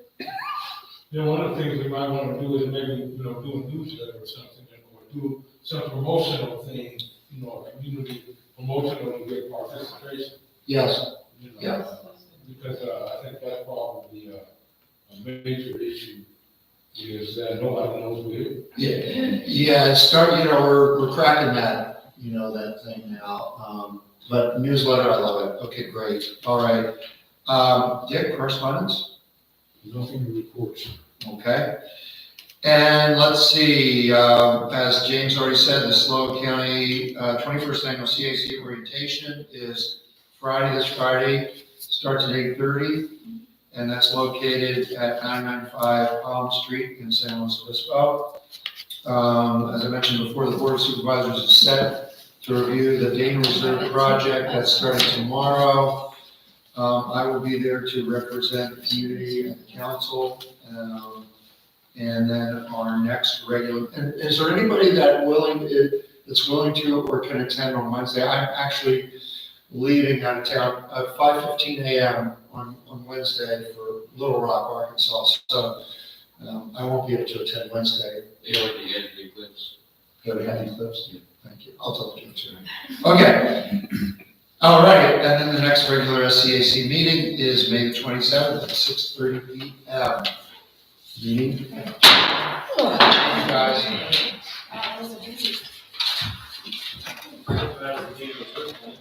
One of the things we might want to do is maybe, do a newsletter or something, or do some promotional thing, community promotional to get participation. Yes, you know, Yeah. Because, I think that's probably a major issue, is that nobody knows what it is. yeah, we're cracking that, that thing now. But newsletter, I love it. Okay, great. All right. Dick, correspondence? Nothing to report. Okay. And let's see, as James already said, the SLO County 21st Annual CAC Orientation is this Friday, starts at 8:30, and that's located at 995 Palm Street in San Luis Obispo. As I mentioned before, the Board of Supervisors is set to review the Dana Reserve project that's starting tomorrow. I will be there to represent the community and the council. And then our next regular, and is there anybody that's willing to or can attend on Wednesday? I'm actually leaving out of town at 5:15 a.m. on Wednesday for Little Rock, Arkansas. So I won't be able to attend Wednesday. They already had the eclipse. You already had eclipse? Yeah, thank you. I'll tell you too. Okay. All right, and then the next regular SCAC meeting is May the 27th at 6:30 p.m. Meeting. Guys. That was a busy. That was the beginning of the first one.